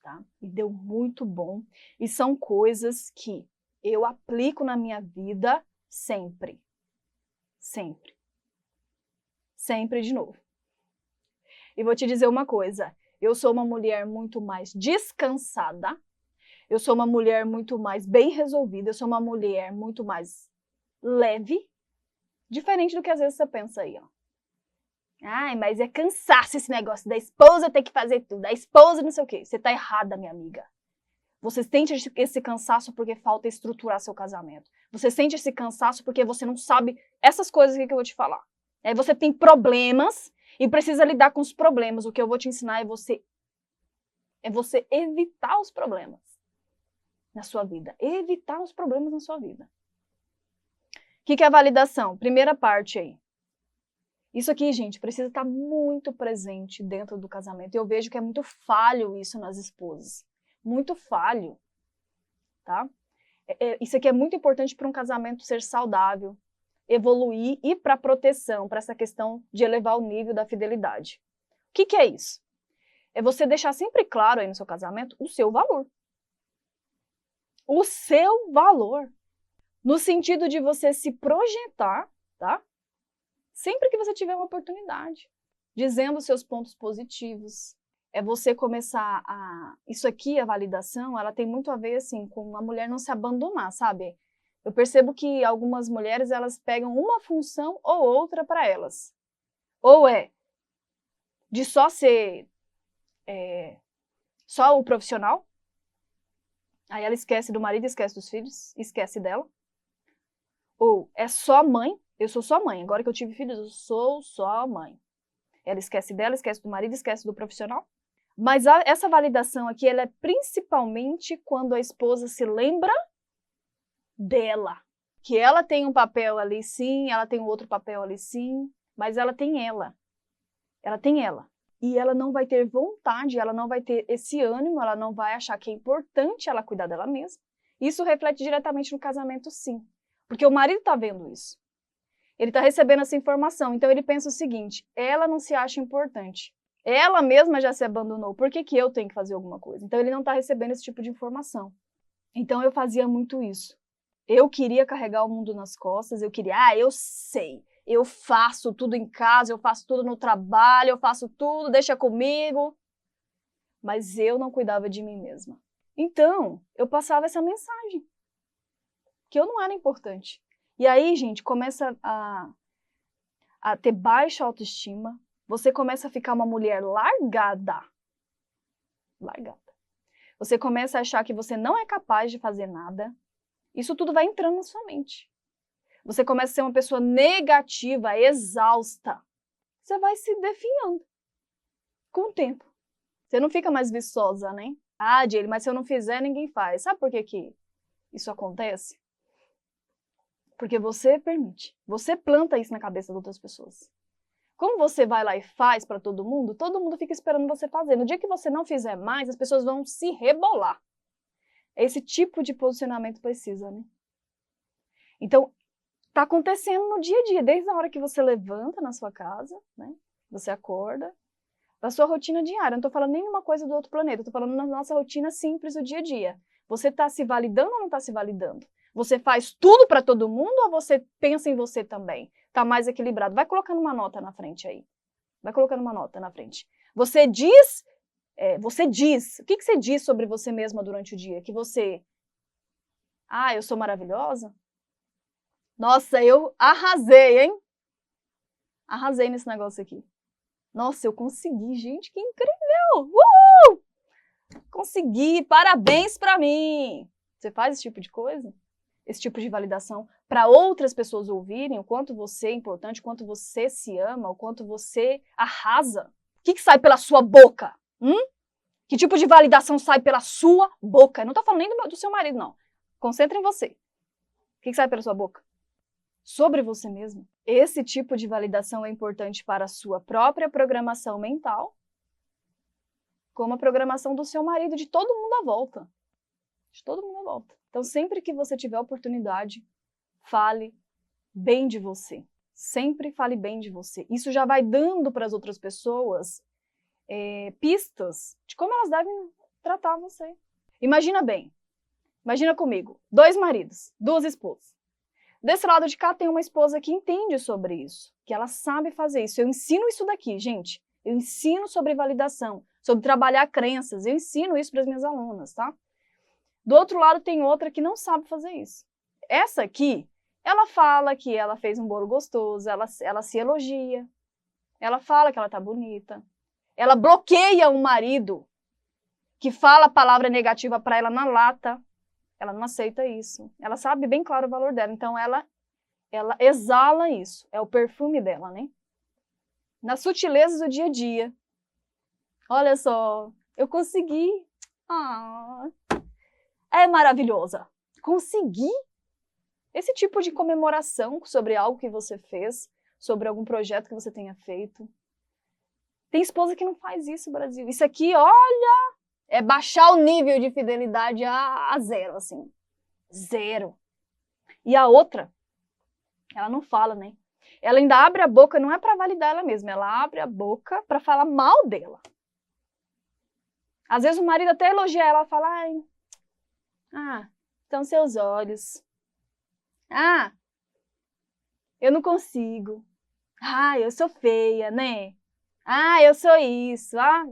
tá? E deu muito bom. E são coisas que eu aplico na minha vida sempre. Sempre. Sempre de novo. E vou te dizer uma coisa, Eu sou uma mulher muito mais descansada. Eu sou uma mulher muito mais bem resolvida. Eu sou uma mulher muito mais leve. Diferente do que às vezes você pensa aí, ó. Ai, mas é cansaço esse negócio da esposa ter que fazer tudo. Da esposa não sei o quê. Você tá errada, minha amiga. Você sente esse cansaço porque falta estruturar seu casamento. Você sente esse cansaço porque você não sabe essas coisas aqui que eu vou te falar. Aí você tem problemas e precisa lidar com os problemas. O que eu vou te ensinar é você evitar os problemas na sua vida. Evitar os problemas na sua vida. O que é a validação? Primeira parte aí. Isso aqui, gente, precisa estar muito presente dentro do casamento. Eu vejo que é muito falho isso nas esposas. Muito falho, tá? Isso aqui é muito importante para um casamento ser saudável, evoluir e para proteção, para essa questão de elevar o nível da fidelidade. O que é isso? É você deixar sempre claro aí no seu casamento o seu valor. O seu valor. No sentido de você se projetar, tá? Sempre que você tiver uma oportunidade. Dizendo os seus pontos positivos. É você começar a... Isso aqui, a validação, ela tem muito a ver, assim, com a mulher não se abandonar, sabe? Eu percebo que algumas mulheres, elas pegam uma função ou outra para elas. Ou é de só ser só o profissional. Aí ela esquece do marido, esquece dos filhos, esquece dela. Ou é só mãe, eu sou só mãe. Agora que eu tive filhos, eu sou só mãe. Ela esquece dela, esquece do marido, esquece do profissional. Mas essa validação aqui, ela é principalmente quando a esposa se lembra dela. Que ela tem um papel ali sim, ela tem um outro papel ali sim, mas ela tem ela. Ela tem ela. E ela não vai ter vontade, ela não vai ter esse ânimo, ela não vai achar que é importante ela cuidar dela mesma. Isso reflete diretamente no casamento, sim. Porque o marido está vendo isso. Ele está recebendo essa informação. Então ele pensa o seguinte, ela não se acha importante. Ela mesma já se abandonou, por que eu tenho que fazer alguma coisa? Então ele não está recebendo esse tipo de informação. Então eu fazia muito isso. Eu queria carregar o mundo nas costas, eu queria, eu sei, eu faço tudo em casa, eu faço tudo no trabalho, eu faço tudo, deixa comigo. Mas eu não cuidava de mim mesma. Então eu passava essa mensagem, que eu não era importante. E aí, gente, começa a ter baixa autoestima. Você começa a ficar uma mulher largada. Largada. Você começa a achar que você não é capaz de fazer nada. Isso tudo vai entrando na sua mente. Você começa a ser uma pessoa negativa, exausta. Você vai se definhando com o tempo. Você não fica mais viçosa, né? Ah, Jaylee, mas se eu não fizer, ninguém faz. Sabe por que isso acontece? Porque você permite. Você planta isso na cabeça de outras pessoas. Como você vai lá e faz para todo mundo fica esperando você fazer. No dia que você não fizer mais, as pessoas vão se rebolar. Esse tipo de posicionamento precisa, né? Então, tá acontecendo no dia a dia, desde a hora que você levanta na sua casa, né? Você acorda, da sua rotina diária. Não tô falando nenhuma coisa do outro planeta, tô falando na nossa rotina simples do dia a dia. Você tá se validando ou não tá se validando? Você faz tudo para todo mundo ou você pensa em você também? Tá mais equilibrado. Vai colocando uma nota na frente aí. Vai colocando uma nota na frente. Você diz... O que você diz sobre você mesma durante o dia? Que você... Ah, eu sou maravilhosa? Nossa, eu arrasei, hein? Arrasei nesse negócio aqui. Nossa, eu consegui, gente, que incrível! Consegui, parabéns pra mim! Você faz esse tipo de coisa? Esse tipo de validação para outras pessoas ouvirem o quanto você é importante, o quanto você se ama, o quanto você arrasa. O que sai pela sua boca? Que tipo de validação sai pela sua boca? Eu não tô falando nem do seu marido, não. Concentra em você. O que sai pela sua boca? Sobre você mesmo. Esse tipo de validação é importante para a sua própria programação mental, como a programação do seu marido, de todo mundo à volta. De todo mundo à volta. Então, sempre que você tiver oportunidade, fale bem de você. Sempre fale bem de você. Isso já vai dando para as outras pessoas pistas de como elas devem tratar você. Imagina bem. Imagina comigo. 2 maridos, 2 esposas. Desse lado de cá tem uma esposa que entende sobre isso, que ela sabe fazer isso. Eu ensino isso daqui, gente. Eu ensino sobre validação, sobre trabalhar crenças. Eu ensino isso para as minhas alunas, tá? Do outro lado tem outra que não sabe fazer isso. Essa aqui, ela fala que ela fez um bolo gostoso, ela se elogia, ela fala que ela tá bonita, ela bloqueia o marido que fala a palavra negativa para ela na lata, ela não aceita isso. Ela sabe bem claro o valor dela, então ela exala isso, é o perfume dela, né? Nas sutilezas do dia a dia. Olha só, eu consegui. Ah, é maravilhosa. Consegui. Esse tipo de comemoração sobre algo que você fez, sobre algum projeto que você tenha feito. Tem esposa que não faz isso, Brasil. Isso aqui, olha, é baixar o nível de fidelidade a zero, assim. Zero. E a outra, ela não fala, né? Ela ainda abre a boca, não é para validar ela mesma, ela abre a boca para falar mal dela. Às vezes o marido até elogia ela, fala, ai, estão seus olhos. Ah, eu não consigo. Ah, eu sou feia, né? Ah, eu sou isso. Ah.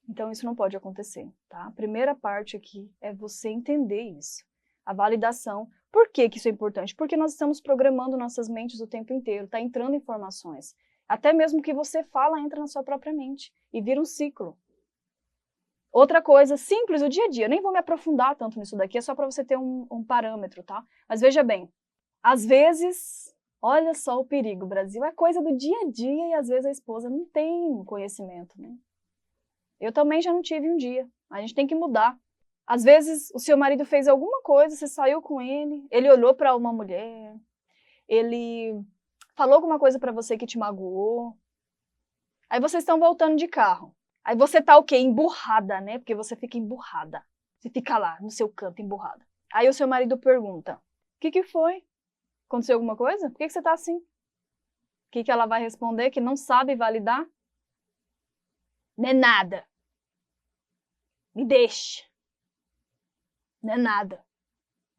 Então isso não pode acontecer, tá? A primeira parte aqui é você entender isso. A validação. Por que isso é importante? Porque nós estamos programando nossas mentes o tempo inteiro, tá entrando informações. Até mesmo o que você fala entra na sua própria mente e vira um ciclo. Outra coisa simples, o dia a dia. Eu nem vou me aprofundar tanto nisso daqui, é só para você ter um parâmetro, tá? Mas veja bem, às vezes, olha só o perigo, Brasil, é coisa do dia a dia e às vezes a esposa não tem conhecimento, né? Eu também já não tive um dia, a gente tem que mudar. Às vezes o seu marido fez alguma coisa, você saiu com ele olhou para uma mulher, ele falou alguma coisa para você que te magoou, aí vocês estão voltando de carro. Aí você tá o quê? Emburrada, né? Porque você fica emburrada. Você fica lá, no seu canto, emburrada. Aí o seu marido pergunta, o que foi? Aconteceu alguma coisa? Por que você tá assim? O que ela vai responder? Que não sabe validar? Não é nada. Me deixe. Não é nada.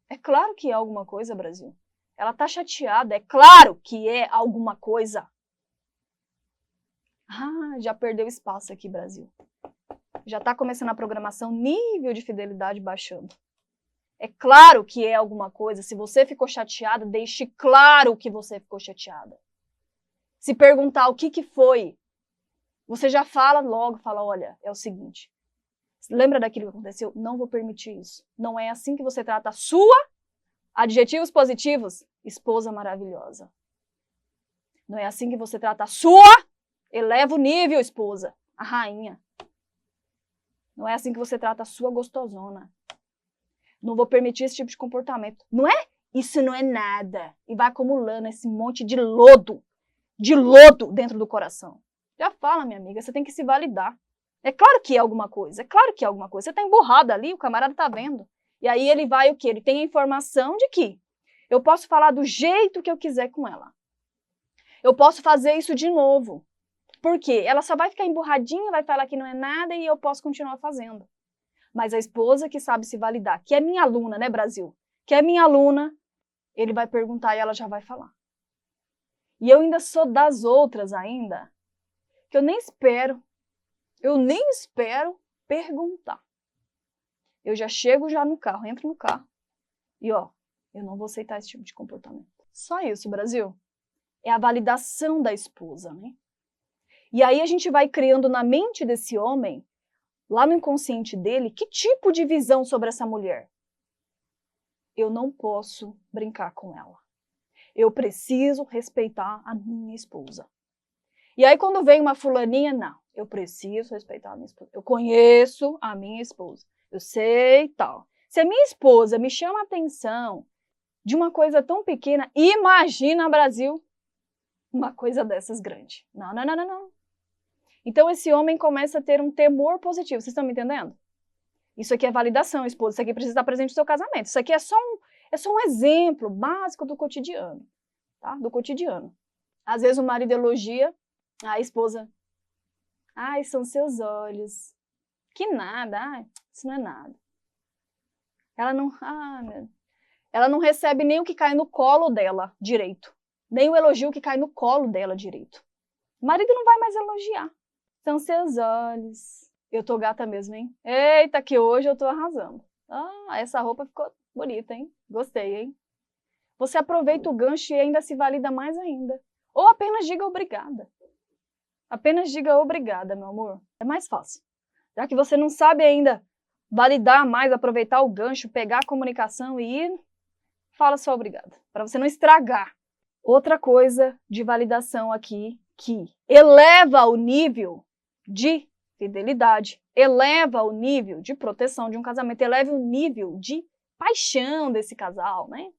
É claro que é alguma coisa, Brasil. Ela tá chateada. É claro que é alguma coisa. Ah, já perdeu espaço aqui, Brasil. Já está começando a programação, nível de fidelidade baixando. É claro que é alguma coisa. Se você ficou chateada, deixe claro que você ficou chateada. Se perguntar o que foi, você já fala logo, fala, olha, é o seguinte. Lembra daquilo que aconteceu? Não vou permitir isso. Não é assim que você trata a sua, adjetivos positivos, esposa maravilhosa. Não é assim que você trata a sua, eleva o nível, esposa, a rainha. Não é assim que você trata a sua gostosona. Não vou permitir esse tipo de comportamento. Não é? Isso não é nada. E vai acumulando esse monte de lodo dentro do coração. Já fala, minha amiga, você tem que se validar. É claro que é alguma coisa, é claro que é alguma coisa. Você tá emburrada ali, o camarada tá vendo. E aí ele vai o quê? Ele tem a informação de que eu posso falar do jeito que eu quiser com ela. Eu posso fazer isso de novo. Por quê? Ela só vai ficar emburradinha, vai falar que não é nada e eu posso continuar fazendo. Mas a esposa que sabe se validar, que é minha aluna, né, Brasil? Que é minha aluna, ele vai perguntar e ela já vai falar. E eu ainda sou das outras ainda, que eu nem espero perguntar. Eu já chego já no carro, entro no carro e ó, eu não vou aceitar esse tipo de comportamento. Só isso, Brasil. É a validação da esposa, né? E aí a gente vai criando na mente desse homem, lá no inconsciente dele, que tipo de visão sobre essa mulher? Eu não posso brincar com ela. Eu preciso respeitar a minha esposa. E aí quando vem uma fulaninha, não, eu preciso respeitar a minha esposa. Eu conheço a minha esposa. Eu sei tal. Se a minha esposa me chama a atenção de uma coisa tão pequena, imagina, Brasil, uma coisa dessas grande. Não, não, não, não, não. Então esse homem começa a ter um temor positivo. Vocês estão me entendendo? Isso aqui é validação, esposa. Isso aqui precisa estar presente no seu casamento. Isso aqui é só um exemplo básico do cotidiano, tá? Do cotidiano. Às vezes o marido elogia a esposa. Ai, são seus olhos. Que nada, ai, isso não é nada. Ela não recebe nem o que cai no colo dela direito. Nem o elogio que cai no colo dela direito. O marido não vai mais elogiar. São seus olhos. Eu tô gata mesmo, hein? Eita, que hoje eu tô arrasando. Ah, essa roupa ficou bonita, hein? Gostei, hein? Você aproveita o gancho e ainda se valida mais ainda. Ou apenas diga obrigada. Apenas diga obrigada, meu amor. É mais fácil. Já que você não sabe ainda validar mais, aproveitar o gancho, pegar a comunicação e ir, fala só obrigada. Para você não estragar. Outra coisa de validação aqui que eleva o nível de fidelidade, eleva o nível de proteção de um casamento, eleva o nível de paixão desse casal, né?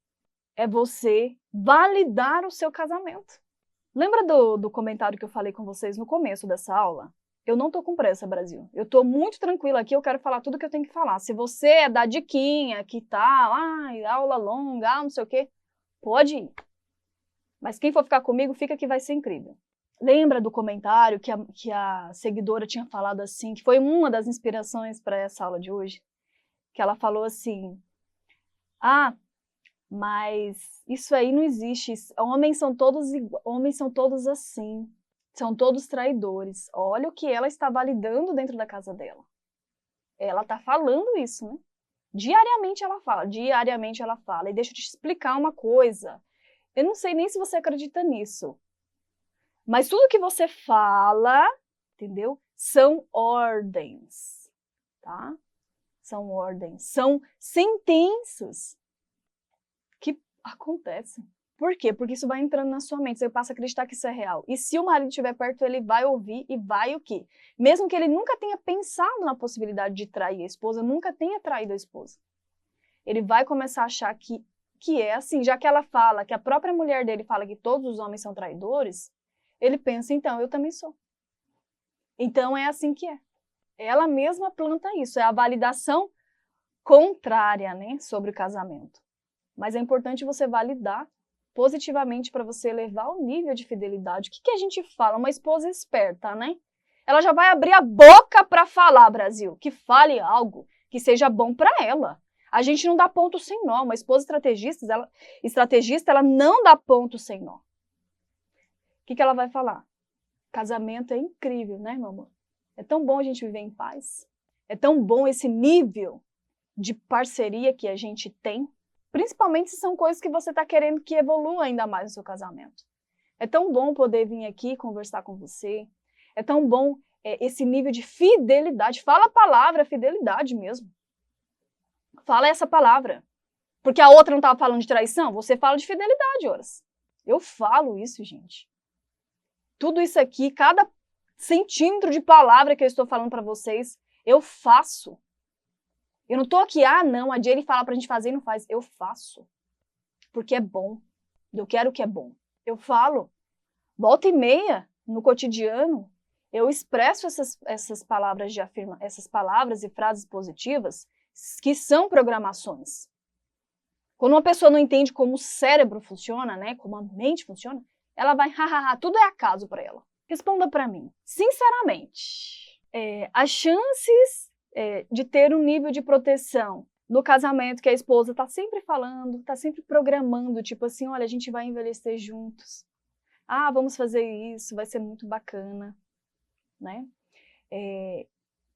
É você validar o seu casamento. Lembra do comentário que eu falei com vocês no começo dessa aula? Eu não tô com pressa, Brasil. Eu tô muito tranquila aqui, eu quero falar tudo que eu tenho que falar. Se você é da diquinha, que tal, aula longa, não sei o quê, pode ir. Mas quem for ficar comigo, fica que vai ser incrível. Lembra do comentário que a seguidora tinha falado assim, que foi uma das inspirações para essa aula de hoje? Que ela falou assim, mas isso aí não existe, homens são todos assim, são todos traidores. Olha o que ela está validando dentro da casa dela. Ela está falando isso, né? Diariamente ela fala. E deixa eu te explicar uma coisa. Eu não sei nem se você acredita nisso. Mas tudo que você fala, entendeu? São ordens, tá? São ordens, são sentenças que acontecem. Por quê? Porque isso vai entrando na sua mente, você passa a acreditar que isso é real. E se o marido estiver perto, ele vai ouvir e vai o quê? Mesmo que ele nunca tenha pensado na possibilidade de trair a esposa, nunca tenha traído a esposa. Ele vai começar a achar que é assim, já que ela fala, que a própria mulher dele fala que todos os homens são traidores, ele pensa, então, eu também sou. Então é assim que é. Ela mesma planta isso, é a validação contrária, né, sobre o casamento. Mas é importante você validar positivamente para você elevar o nível de fidelidade. O que a gente fala? Uma esposa esperta, né? Ela já vai abrir a boca para falar, Brasil, que fale algo que seja bom para ela. A gente não dá ponto sem nó. Uma esposa estrategista, ela não dá ponto sem nó. O que ela vai falar? Casamento é incrível, né, meu amor? É tão bom a gente viver em paz. É tão bom esse nível de parceria que a gente tem. Principalmente se são coisas que você está querendo que evolua ainda mais no seu casamento. É tão bom poder vir aqui conversar com você. É tão bom esse nível de fidelidade. Fala a palavra fidelidade mesmo. Fala essa palavra. Porque a outra não estava falando de traição, você fala de fidelidade, horas. Eu falo isso, gente. Tudo isso aqui, cada centímetro de palavra que eu estou falando para vocês, eu faço. Eu não tô aqui, não, a Jaylee fala pra gente fazer e não faz. Eu faço. Porque é bom. Eu quero o que é bom. Eu falo. Volta e meia, no cotidiano, eu expresso essas palavras de afirmação, essas palavras e frases positivas que são programações. Quando uma pessoa não entende como o cérebro funciona, né, como a mente funciona, ela vai, tudo é acaso para ela. Responda para mim, sinceramente, as chances de ter um nível de proteção no casamento que a esposa está sempre falando, está sempre programando, tipo assim, olha, a gente vai envelhecer juntos. Vamos fazer isso, vai ser muito bacana, né?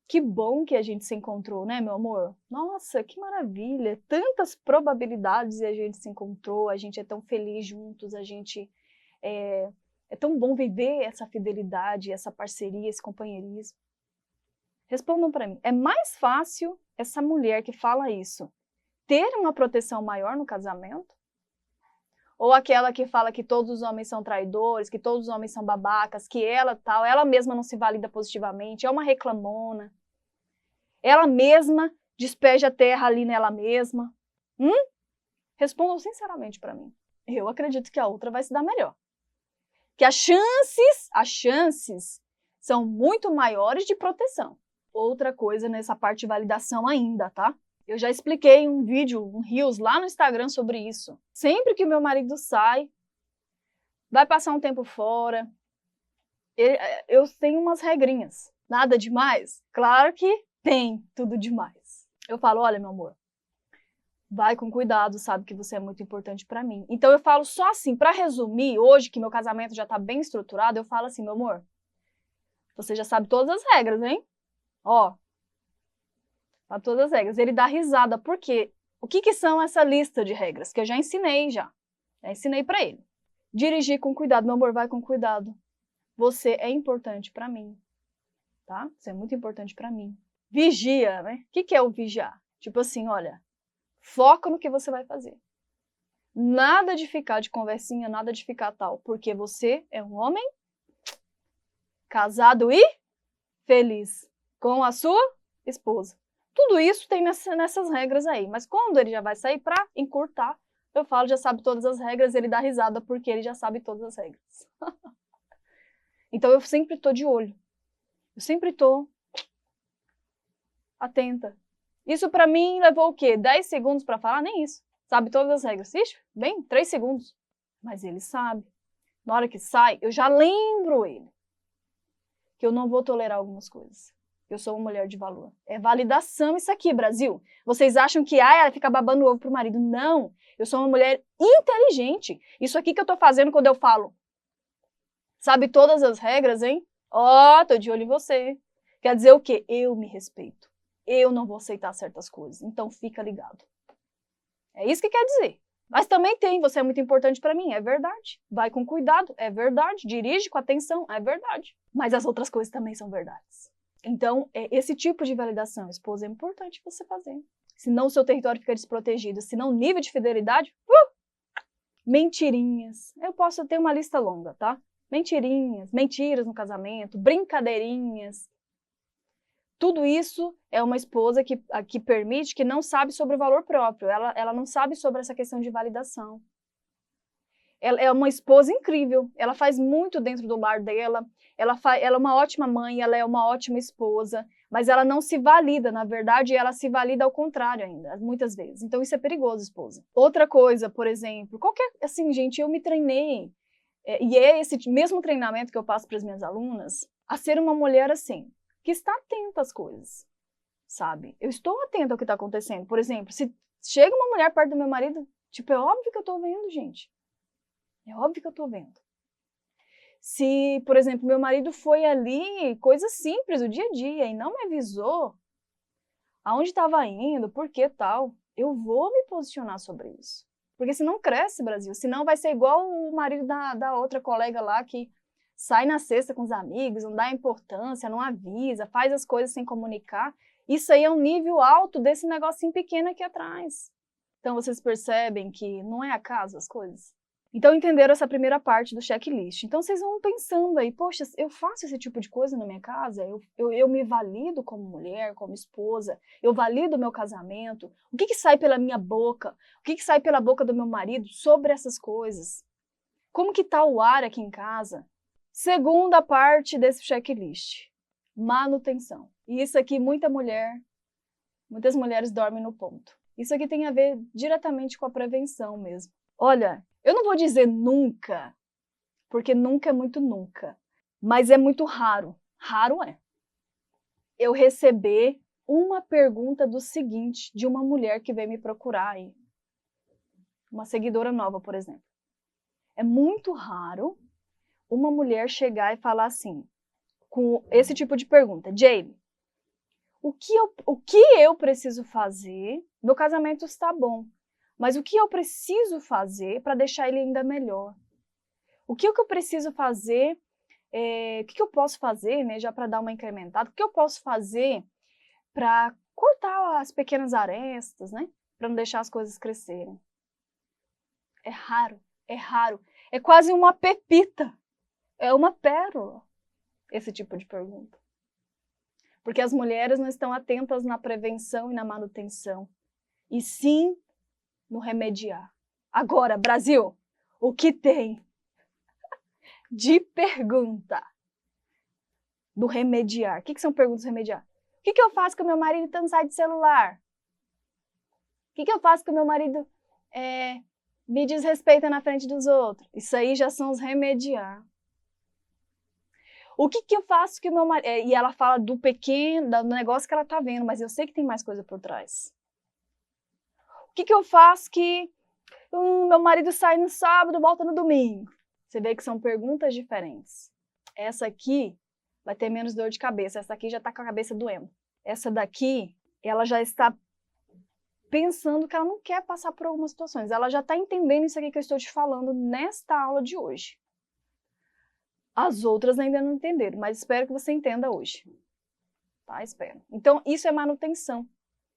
Que bom que a gente se encontrou, né, meu amor? Nossa, que maravilha! Tantas probabilidades e a gente se encontrou, a gente é tão feliz juntos, a gente é tão bom viver essa fidelidade, essa parceria, esse companheirismo. Respondam para mim, é mais fácil essa mulher que fala isso ter uma proteção maior no casamento? Ou aquela que fala que todos os homens são traidores, que todos os homens são babacas, que ela mesma não se valida positivamente, é uma reclamona. Ela mesma despeja a terra ali nela mesma. Respondam sinceramente para mim. Eu acredito que a outra vai se dar melhor. Que as chances são muito maiores de proteção. Outra coisa nessa parte de validação ainda, tá? Eu já expliquei um vídeo, um Reels lá no Instagram sobre isso. Sempre que o meu marido sai, vai passar um tempo fora, eu tenho umas regrinhas. Nada demais? Claro que tem tudo demais. Eu falo, olha, meu amor, Vai com cuidado, sabe que você é muito importante pra mim. Então eu falo só assim, pra resumir, hoje que meu casamento já tá bem estruturado, eu falo assim, meu amor, você já sabe todas as regras, hein? Ó, sabe todas as regras. Ele dá risada, por quê? O que que são essa lista de regras? Que eu já ensinei já. Já ensinei pra ele. Dirigir com cuidado, meu amor, vai com cuidado. Você é importante pra mim, tá? Você é muito importante pra mim. Vigia, né? O que que é o vigiar? Tipo assim, olha, foca no que você vai fazer. Nada de ficar de conversinha, nada de ficar tal, porque você é um homem casado e feliz com a sua esposa. Tudo isso tem nessas regras aí, mas quando ele já vai sair pra encurtar, eu falo, já sabe todas as regras, ele dá risada porque ele já sabe todas as regras. Então eu sempre tô de olho, eu sempre tô atenta. Isso pra mim levou o quê? 10 segundos pra falar? Nem isso. Sabe todas as regras. Ixi, bem, 3 segundos. Mas ele sabe. Na hora que sai, eu já lembro ele que eu não vou tolerar algumas coisas. Eu sou uma mulher de valor. É validação isso aqui, Brasil. Vocês acham que ela fica babando o ovo pro marido? Não. Eu sou uma mulher inteligente. Isso aqui que eu tô fazendo quando eu falo. Sabe todas as regras, hein? Ó, tô de olho em você. Quer dizer o quê? Eu me respeito. Eu não vou aceitar certas coisas. Então fica ligado. É isso que quer dizer. Mas também tem, você é muito importante pra mim, é verdade. Vai com cuidado, é verdade. Dirige com atenção, é verdade. Mas as outras coisas também são verdades. Então, esse tipo de validação, esposa, é importante você fazer. Senão o seu território fica desprotegido, senão o nível de fidelidade... Mentirinhas. Eu posso ter uma lista longa, tá? Mentirinhas, mentiras no casamento, brincadeirinhas. Tudo isso é uma esposa que permite, que não sabe sobre o valor próprio. Ela não sabe sobre essa questão de validação. Ela é uma esposa incrível. Ela faz muito dentro do lar dela. Ela é uma ótima mãe, ela é uma ótima esposa. Mas ela não se valida, na verdade, ela se valida ao contrário ainda, muitas vezes. Então isso é perigoso, esposa. Outra coisa, por exemplo, assim, gente, eu me treinei. E é esse mesmo treinamento que eu passo para as minhas alunas, a ser uma mulher assim, que está atenta às coisas, sabe? Eu estou atenta ao que está acontecendo. Por exemplo, se chega uma mulher perto do meu marido, tipo, é óbvio que eu estou vendo, gente. É óbvio que eu estou vendo. Se, por exemplo, meu marido foi ali, coisa simples, o dia a dia, e não me avisou aonde estava indo, por que tal, eu vou me posicionar sobre isso. Porque senão cresce, Brasil. Senão vai ser igual o marido da outra colega lá que sai na sexta com os amigos, não dá importância, não avisa, faz as coisas sem comunicar. Isso aí é um nível alto desse negocinho pequeno aqui atrás. Então vocês percebem que não é acaso as coisas? Então entenderam essa primeira parte do checklist. Então vocês vão pensando aí, poxa, eu faço esse tipo de coisa na minha casa? Eu me valido como mulher, como esposa? Eu valido o meu casamento? O que sai pela minha boca? O que sai pela boca do meu marido sobre essas coisas? Como que tá o ar aqui em casa? Segunda parte desse checklist, manutenção. E isso aqui muitas mulheres dormem no ponto. Isso aqui tem a ver diretamente com a prevenção mesmo. Olha, eu não vou dizer nunca, porque nunca é muito nunca, mas é muito raro. Raro é. Eu receber uma pergunta do seguinte, de uma mulher que veio me procurar aí. Uma seguidora nova, por exemplo. É muito raro uma mulher chegar e falar assim, com esse tipo de pergunta. Jaylee, o que eu preciso fazer? Meu casamento está bom, mas o que eu preciso fazer para deixar ele ainda melhor? O que eu preciso fazer, o que eu posso fazer, né, já para dar uma incrementada, o que eu posso fazer para cortar as pequenas arestas, né, para não deixar as coisas crescerem? É raro, é raro. É quase uma pepita, é uma pérola, esse tipo de pergunta. Porque as mulheres não estão atentas na prevenção e na manutenção, e sim no remediar. Agora, Brasil, o que tem de pergunta do remediar? O que são perguntas do remediar? O que eu faço com o meu marido não sai de celular? O que eu faço com o meu marido me desrespeita na frente dos outros? Isso aí já são os remediar. O que eu faço que o meu marido... E ela fala do pequeno, do negócio que ela tá vendo, mas eu sei que tem mais coisa por trás. que eu faço que meu marido sai no sábado, volta no domingo? Você vê que são perguntas diferentes. Essa aqui vai ter menos dor de cabeça, essa aqui já está com a cabeça doendo. Essa daqui, ela já está pensando que ela não quer passar por algumas situações. Ela já está entendendo isso aqui que eu estou te falando nesta aula de hoje. As outras ainda não entenderam, mas espero que você entenda hoje. Tá? Espero. Então, isso é manutenção.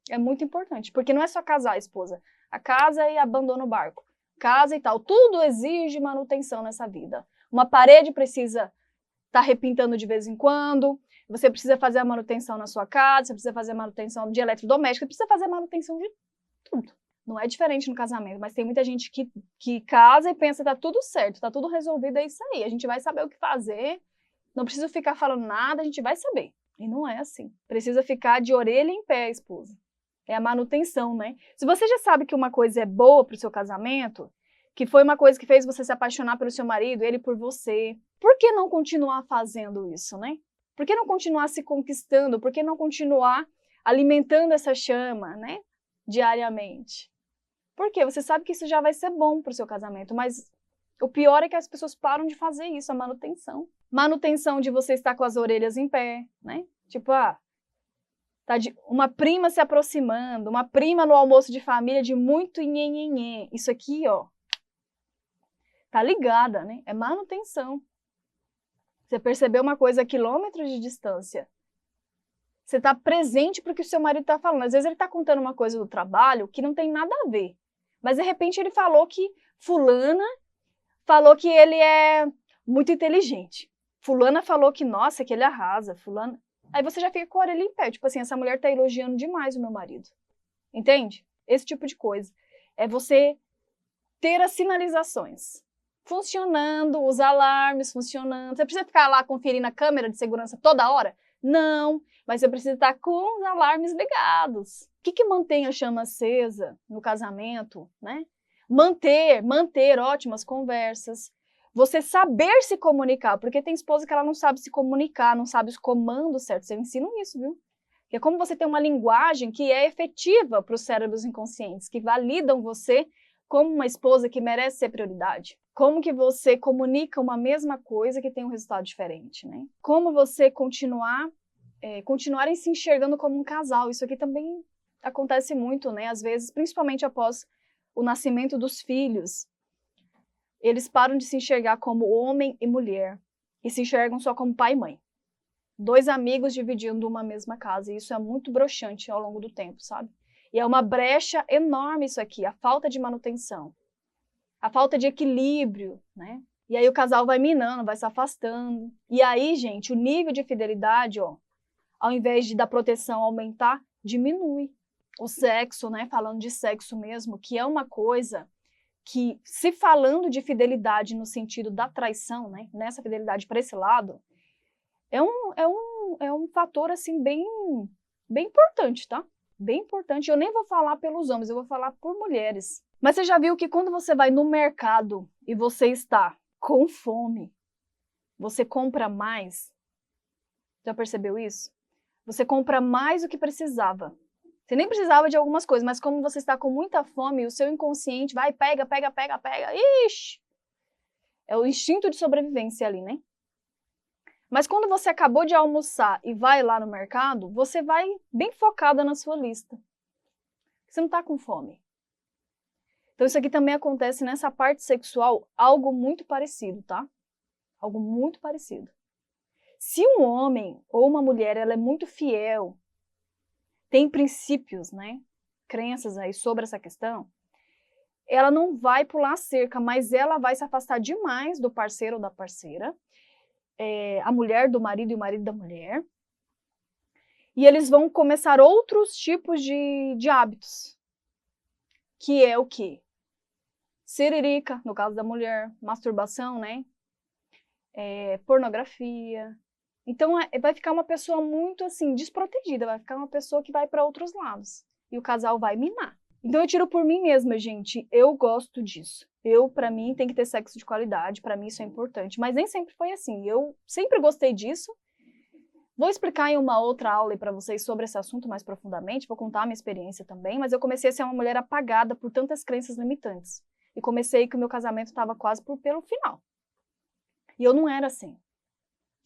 É muito importante, porque não é só casar, esposa. A casa e abandona o barco. Casa e tal. Tudo exige manutenção nessa vida. Uma parede precisa estar repintando de vez em quando. Você precisa fazer a manutenção na sua casa, você precisa fazer a manutenção de eletrodoméstico, você precisa fazer a manutenção de tudo. Não é diferente no casamento, mas tem muita gente que casa e pensa que tá tudo certo, tá tudo resolvido, é isso aí. A gente vai saber o que fazer, não precisa ficar falando nada, a gente vai saber. E não é assim. Precisa ficar de orelha em pé, esposa. É a manutenção, né? Se você já sabe que uma coisa é boa pro seu casamento, que foi uma coisa que fez você se apaixonar pelo seu marido, ele por você, por que não continuar fazendo isso, né? Por que não continuar se conquistando? Por que não continuar alimentando essa chama, né? Diariamente. Porque você sabe que isso já vai ser bom pro seu casamento, mas o pior é que as pessoas param de fazer isso, a manutenção. Manutenção de você estar com as orelhas em pé, né? Tipo, tá uma prima se aproximando, uma prima no almoço de família de muito nhenhenhê. Isso aqui, ó, tá ligada, né? É manutenção. Você percebeu uma coisa a quilômetros de distância. Você está presente para o que o seu marido está falando. Às vezes ele está contando uma coisa do trabalho que não tem nada a ver. Mas de repente ele falou que fulana falou que ele é muito inteligente. Fulana falou que, nossa, que ele arrasa. Fulana... Aí você já fica com a orelha em pé. Tipo assim, essa mulher está elogiando demais o meu marido. Entende? Esse tipo de coisa. É você ter as sinalizações funcionando, os alarmes funcionando. Você precisa ficar lá conferindo a câmera de segurança toda hora? Não, mas você precisa estar com os alarmes ligados. O que mantém a chama acesa no casamento, né? Manter ótimas conversas. Você saber se comunicar, porque tem esposa que ela não sabe se comunicar, não sabe os comandos certos. Eu ensino isso, viu? Que é como você tem uma linguagem que é efetiva para os cérebros inconscientes, que validam você como uma esposa que merece ser prioridade. Como que você comunica uma mesma coisa que tem um resultado diferente, né? Como você continuarem se enxergando como um casal. Isso aqui também acontece muito, né? Às vezes, principalmente após o nascimento dos filhos, eles param de se enxergar como homem e mulher e se enxergam só como pai e mãe. Dois amigos dividindo uma mesma casa. E isso é muito broxante ao longo do tempo, sabe? E é uma brecha enorme isso aqui, a falta de manutenção, a falta de equilíbrio, né? E aí o casal vai minando, vai se afastando. E aí, gente, o nível de fidelidade, ó, ao invés da proteção aumentar, diminui. O sexo, né? Falando de sexo mesmo, que é uma coisa que, se falando de fidelidade no sentido da traição, né? Nessa fidelidade para esse lado, é um fator, assim, bem importante, tá? Bem importante. Eu nem vou falar pelos homens, eu vou falar por mulheres. Mas você já viu que quando você vai no mercado e você está com fome, você compra mais? Já percebeu isso? Você compra mais do que precisava. Você nem precisava de algumas coisas, mas como você está com muita fome, o seu inconsciente vai, pega. Ixi! É o instinto de sobrevivência ali, né? Mas quando você acabou de almoçar e vai lá no mercado, você vai bem focada na sua lista. Você não está com fome. Então isso aqui também acontece nessa parte sexual, algo muito parecido, tá? Algo muito parecido. Se um homem ou uma mulher ela é muito fiel, tem princípios, né? Crenças aí sobre essa questão, ela não vai pular a cerca, mas ela vai se afastar demais do parceiro ou da parceira, a mulher do marido e o marido da mulher, e eles vão começar outros tipos de hábitos, que é o quê? Siririca, no caso da mulher, masturbação, né? Pornografia. Então vai ficar uma pessoa muito assim, desprotegida, vai ficar uma pessoa que vai para outros lados, e o casal vai minar. Então eu tiro por mim mesma, gente, eu gosto disso. Pra mim, tem que ter sexo de qualidade, pra mim isso é importante, mas nem sempre foi assim. Eu sempre gostei disso, Vou explicar em uma outra aula para vocês sobre esse assunto mais profundamente, vou contar a minha experiência também, mas eu comecei a ser uma mulher apagada por tantas crenças limitantes. E comecei que o meu casamento estava quase pelo final. E eu não era assim.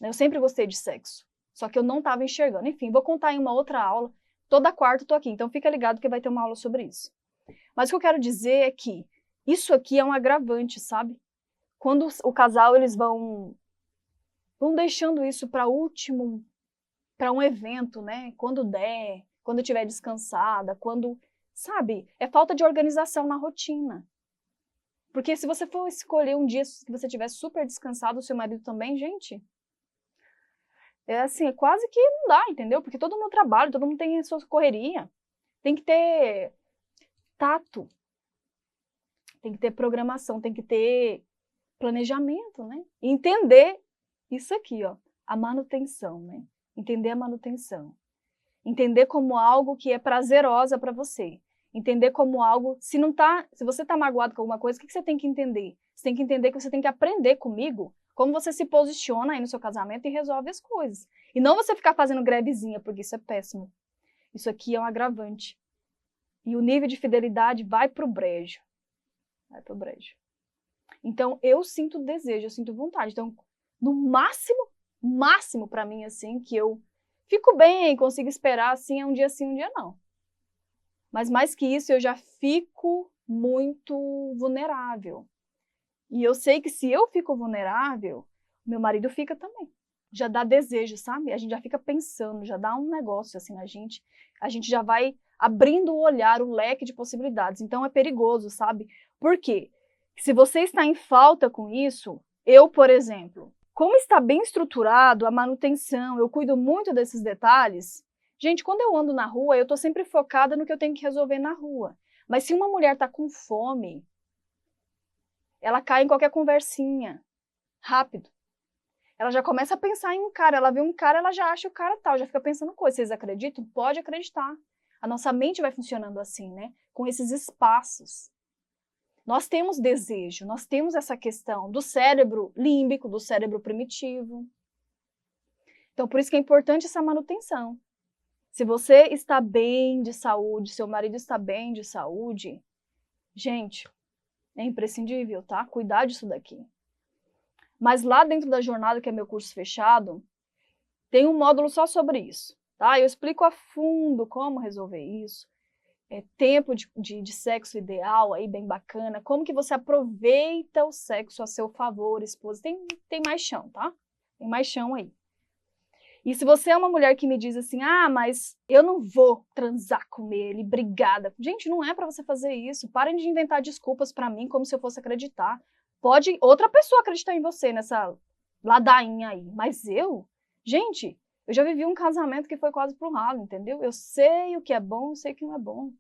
Eu sempre gostei de sexo, só que eu não estava enxergando. Enfim, vou contar em uma outra aula. Toda quarta eu tô aqui, então fica ligado que vai ter uma aula sobre isso. Mas o que eu quero dizer é que isso aqui é um agravante, sabe? Quando o casal, eles vão deixando isso para último, para um evento, né? Quando der, quando eu estiver descansada, quando, sabe? É falta de organização na rotina. Porque se você for escolher um dia que você estiver super descansado, o seu marido também, gente, é assim, é quase que não dá, entendeu? Porque todo mundo trabalha, todo mundo tem a sua correria. Tem que ter tato, tem que ter programação, tem que ter planejamento, né? E entender isso aqui, ó, a manutenção, né? Entender a manutenção. Entender como algo que é prazerosa para você. Entender como algo, se você tá magoado com alguma coisa, o que você tem que entender? Você tem que entender que você tem que aprender comigo como você se posiciona aí no seu casamento e resolve as coisas. E não você ficar fazendo grevezinha, porque isso é péssimo. Isso aqui é um agravante. E o nível de fidelidade vai pro brejo. Vai pro brejo. Então, eu sinto desejo, eu sinto vontade. Então, no máximo para mim, assim, que eu fico bem, consigo esperar, assim, é um dia sim, um dia não. Mas mais que isso, eu já fico muito vulnerável. E eu sei que se eu fico vulnerável, meu marido fica também. Já dá desejo, sabe? A gente já fica pensando, já dá um negócio assim na gente. A gente já vai abrindo o olhar, o leque de possibilidades. Então é perigoso, sabe? Por quê? Se você está em falta com isso, eu, por exemplo, como está bem estruturado a manutenção, eu cuido muito desses detalhes. Gente, quando eu ando na rua, eu tô sempre focada no que eu tenho que resolver na rua. Mas se uma mulher tá com fome, ela cai em qualquer conversinha, rápido. Ela já começa a pensar em um cara, ela vê um cara, ela já acha o cara tal, já fica pensando coisa. Vocês acreditam? Pode acreditar. A nossa mente vai funcionando assim, né? Com esses espaços. Nós temos desejo, nós temos essa questão do cérebro límbico, do cérebro primitivo. Então, por isso que é importante essa manutenção. Se você está bem de saúde, seu marido está bem de saúde, gente, é imprescindível, tá? Cuidar disso daqui. Mas lá dentro da jornada, que é meu curso fechado, tem um módulo só sobre isso, tá? Eu explico a fundo como resolver isso. Tempo de sexo ideal aí, bem bacana. Como que você aproveita o sexo a seu favor, esposa. Tem mais chão, tá? Tem mais chão aí. E se você é uma mulher que me diz assim, ah, mas eu não vou transar com ele, brigada. Gente, não é pra você fazer isso. Parem de inventar desculpas pra mim como se eu fosse acreditar. Pode outra pessoa acreditar em você nessa ladainha aí. Mas eu? Gente, eu já vivi um casamento que foi quase pro ralo, entendeu? Eu sei o que é bom, eu sei o que não é bom.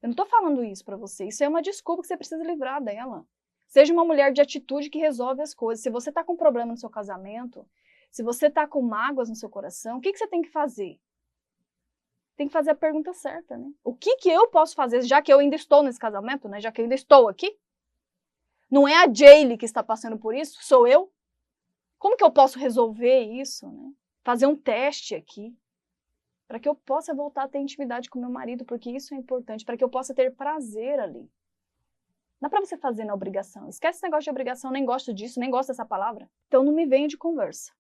Eu não tô falando isso pra você. Isso é uma desculpa que você precisa livrar dela. Seja uma mulher de atitude que resolve as coisas. Se você tá com problema no seu casamento, se você tá com mágoas no seu coração, o que você tem que fazer? Tem que fazer a pergunta certa, né? O que eu posso fazer, já que eu ainda estou nesse casamento, né? Já que eu ainda estou aqui? Não é a Jaylee que está passando por isso, sou eu? Como que eu posso resolver isso, né? Fazer um teste aqui, para que eu possa voltar a ter intimidade com meu marido, porque isso é importante, para que eu possa ter prazer ali. Não dá para você fazer na obrigação. Esquece esse negócio de obrigação, nem gosto disso, nem gosto dessa palavra. Então não me venha de conversa.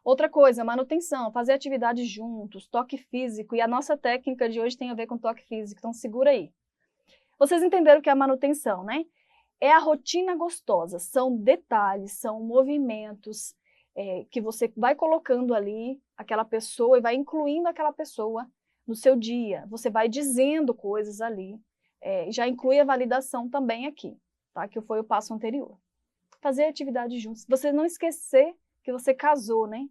Outra coisa, manutenção, fazer atividades juntos, toque físico, e a nossa técnica de hoje tem a ver com toque físico, então segura aí. Vocês entenderam o que é a manutenção, né? É a rotina gostosa, são detalhes, são movimentos que você vai colocando ali aquela pessoa e vai incluindo aquela pessoa no seu dia. Você vai dizendo coisas ali, já inclui a validação também aqui, tá? Que foi o passo anterior. Fazer atividade juntos, você não esquecer que você casou, né?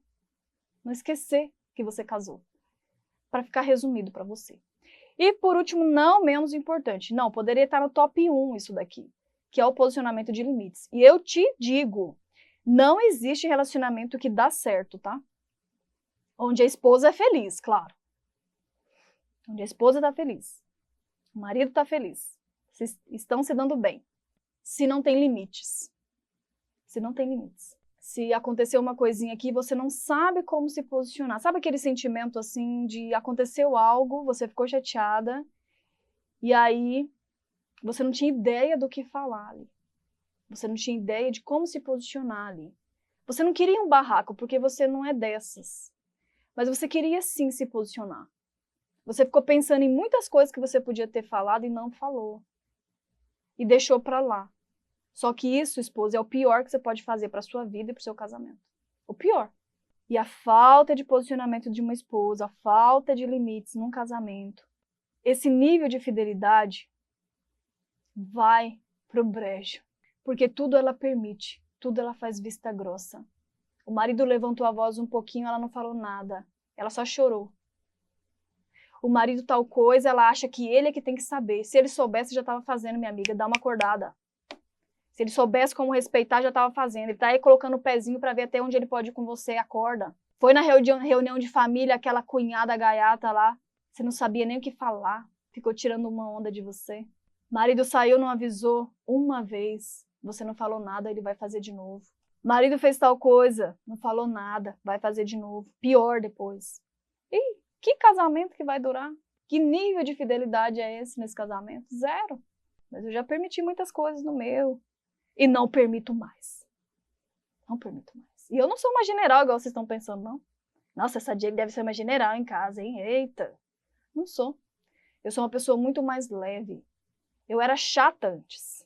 Não esquecer que você casou, para ficar resumido para você. E por último, não menos importante, não, poderia estar no top 1 isso daqui, que é o posicionamento de limites. E eu te digo, não existe relacionamento que dá certo, tá? Onde a esposa é feliz, claro. Onde a esposa está feliz, o marido está feliz, vocês estão se dando bem. Se não tem limites. Se não tem limites. Se aconteceu uma coisinha aqui, você não sabe como se posicionar. Sabe aquele sentimento assim de aconteceu algo, você ficou chateada e aí você não tinha ideia do que falar ali. Você não tinha ideia de como se posicionar ali. Você não queria um barraco, porque você não é dessas. Mas você queria sim se posicionar. Você ficou pensando em muitas coisas que você podia ter falado e não falou. E deixou pra lá. Só que isso, esposa, é o pior que você pode fazer pra sua vida e pro seu casamento. O pior. E a falta de posicionamento de uma esposa, a falta de limites num casamento, esse nível de fidelidade vai pro brejo. Porque tudo ela permite, tudo ela faz vista grossa. O marido levantou a voz um pouquinho, ela não falou nada. Ela só chorou. O marido tal coisa, ela acha que ele é que tem que saber. Se ele soubesse, já estava fazendo, minha amiga, dá uma acordada. Se ele soubesse como respeitar, já estava fazendo. Ele tá aí colocando o pezinho para ver até onde ele pode ir com você, acorda. Foi na reunião de família, aquela cunhada gaiata lá, você não sabia nem o que falar, ficou tirando uma onda de você. Marido saiu, não avisou uma vez, você não falou nada, ele vai fazer de novo. Marido fez tal coisa, não falou nada, vai fazer de novo. Pior depois. Ih, que casamento que vai durar? Que nível de fidelidade é esse nesse casamento? Zero. Mas eu já permiti muitas coisas no meu. E não permito mais. Não permito mais. E eu não sou uma general, igual vocês estão pensando, não. Nossa, essa Jane deve ser uma general em casa, hein? Eita. Não sou. Eu sou uma pessoa muito mais leve. Eu era chata antes,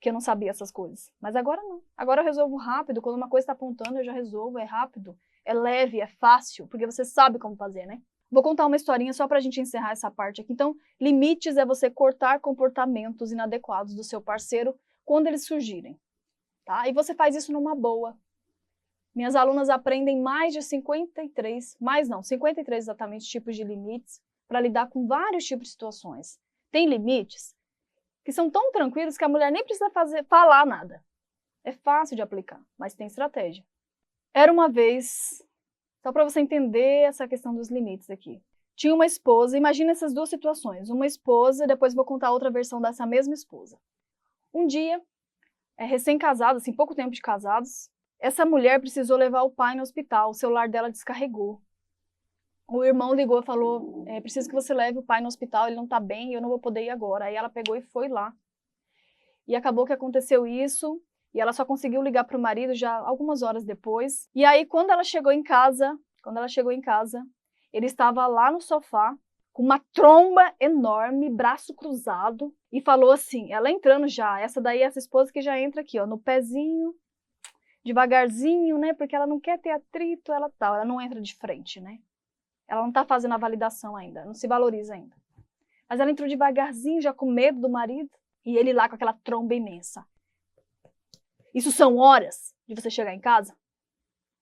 que eu não sabia essas coisas. Mas agora não. Agora eu resolvo rápido. Quando uma coisa está apontando, eu já resolvo. É rápido, é leve, é fácil. Porque você sabe como fazer, né? Vou contar uma historinha só pra gente encerrar essa parte aqui. Então, limites é você cortar comportamentos inadequados do seu parceiro quando eles surgirem, tá? E você faz isso numa boa. Minhas alunas aprendem mais de 53 exatamente tipos de limites para lidar com vários tipos de situações. Tem limites que são tão tranquilos que a mulher nem precisa falar nada. É fácil de aplicar, mas tem estratégia. Era uma vez, só para você entender essa questão dos limites aqui. Tinha uma esposa, imagina essas duas situações. Uma esposa, depois vou contar outra versão dessa mesma esposa. Um dia, recém-casados, assim, pouco tempo de casados, essa mulher precisou levar o pai no hospital, o celular dela descarregou. O irmão ligou e falou, preciso que você leve o pai no hospital, ele não tá bem, eu não vou poder ir agora. Aí ela pegou e foi lá. E acabou que aconteceu isso, e ela só conseguiu ligar pro marido já algumas horas depois. E aí, quando ela chegou em casa, ele estava lá no sofá, com uma tromba enorme, braço cruzado, e falou assim, ela entrando já, essa esposa que já entra aqui, ó, no pezinho, devagarzinho, né, porque ela não quer ter atrito, ela não entra de frente, né, ela não tá fazendo a validação ainda, não se valoriza ainda. Mas ela entrou devagarzinho, já com medo do marido, e ele lá com aquela tromba imensa. Isso são horas de você chegar em casa?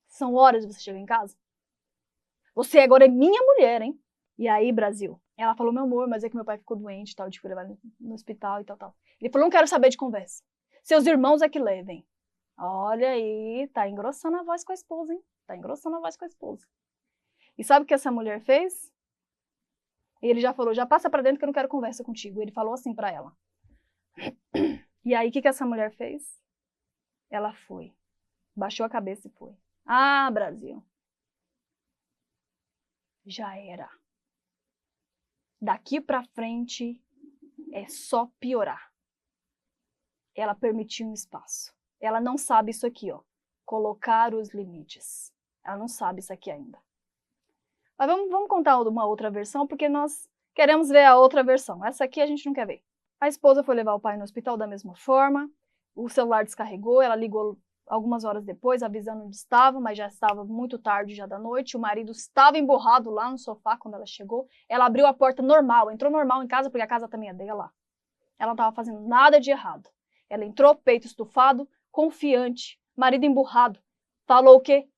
São horas de você chegar em casa? Você agora é minha mulher, hein? E aí, Brasil, ela falou, meu amor, mas é que meu pai ficou doente, tal, tipo, levar no hospital e tal. Ele falou, não quero saber de conversa. Seus irmãos é que levem. Olha aí, tá engrossando a voz com a esposa, hein? Tá engrossando a voz com a esposa. E sabe o que essa mulher fez? Ele já falou, já passa pra dentro que eu não quero conversa contigo. Ele falou assim pra ela. E aí, o que essa mulher fez? Ela foi. Baixou a cabeça e foi. Ah, Brasil. Já era. Daqui pra frente é só piorar. Ela permitiu um espaço. Ela não sabe isso aqui, ó. Colocar os limites. Ela não sabe isso aqui ainda. Mas vamos contar uma outra versão, porque nós queremos ver a outra versão. Essa aqui a gente não quer ver. A esposa foi levar o pai no hospital da mesma forma. O celular descarregou, ela ligou algumas horas depois, avisando onde estava, mas já estava muito tarde já da noite. O marido estava emburrado lá no sofá quando ela chegou. Ela abriu a porta normal, entrou normal em casa, porque a casa também é dela. Ela não estava fazendo nada de errado. Ela entrou, peito estufado, confiante, marido emburrado. Falou o quê?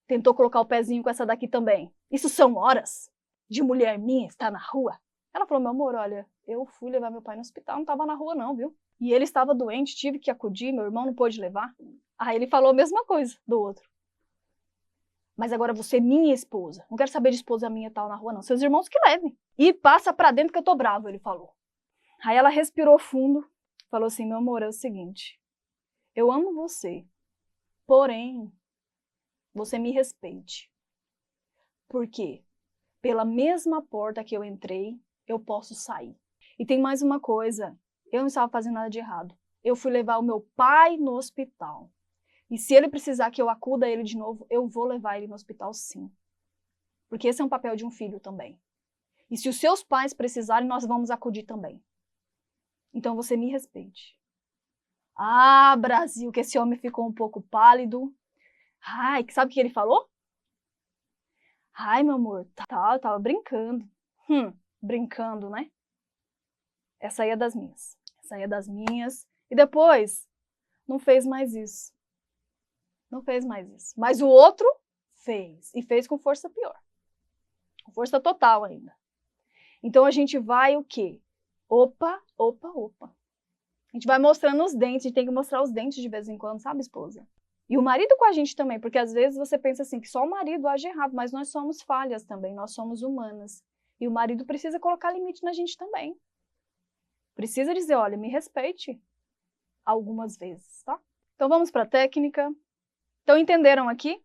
Tentou colocar o pezinho com essa daqui também. Isso são horas de mulher minha estar na rua? Ela falou, meu amor, olha, eu fui levar meu pai no hospital, não estava na rua não, viu? E ele estava doente, tive que acudir, meu irmão não pôde levar. Aí ele falou a mesma coisa do outro. Mas agora você é minha esposa. Não quero saber de esposa minha e tal na rua, não. Seus irmãos que levem. E passa pra dentro que eu tô bravo, ele falou. Aí ela respirou fundo, falou assim, meu amor, é o seguinte. Eu amo você. Porém, você me respeite. Por quê? Pela mesma porta que eu entrei, eu posso sair. E tem mais uma coisa, eu não estava fazendo nada de errado. Eu fui levar o meu pai no hospital. E se ele precisar que eu acuda ele de novo, eu vou levar ele no hospital sim. Porque esse é um papel de um filho também. E se os seus pais precisarem, nós vamos acudir também. Então você me respeite. Ah, Brasil, que esse homem ficou um pouco pálido. Ai, sabe o que ele falou? Ai, meu amor, eu tava brincando. Brincando, né? Essa aí é das minhas. Essa aí é das minhas. E depois, não fez mais isso. Não fez mais isso. Mas o outro fez. E fez com força pior. Com força total ainda. Então a gente vai o quê? Opa, opa, opa. A gente vai mostrando os dentes. A gente tem que mostrar os dentes de vez em quando, sabe, esposa? E o marido com a gente também. Porque às vezes você pensa assim, que só o marido age errado. Mas nós somos falhas também. Nós somos humanas. E o marido precisa colocar limite na gente também. Precisa dizer, olha, me respeite algumas vezes, tá? Então vamos para a técnica. Então entenderam aqui?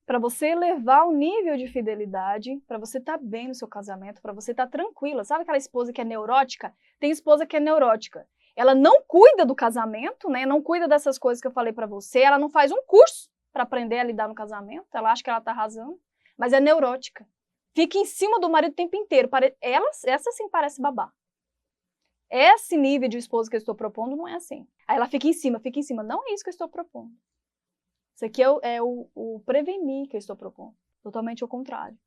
Para você elevar o nível de fidelidade, para você estar bem no seu casamento, para você estar tranquila. Sabe aquela esposa que é neurótica? Tem esposa que é neurótica. Ela não cuida do casamento, né? Não cuida dessas coisas que eu falei para você. Ela não faz um curso para aprender a lidar no casamento. Ela acha que ela está arrasando, mas é neurótica. Fica em cima do marido o tempo inteiro. Essa sim parece babá. Esse nível de esposa que eu estou propondo não é assim. Aí ela fica em cima. Não é isso que eu estou propondo. Isso aqui é o prevenir que eu estou propondo. Totalmente ao contrário.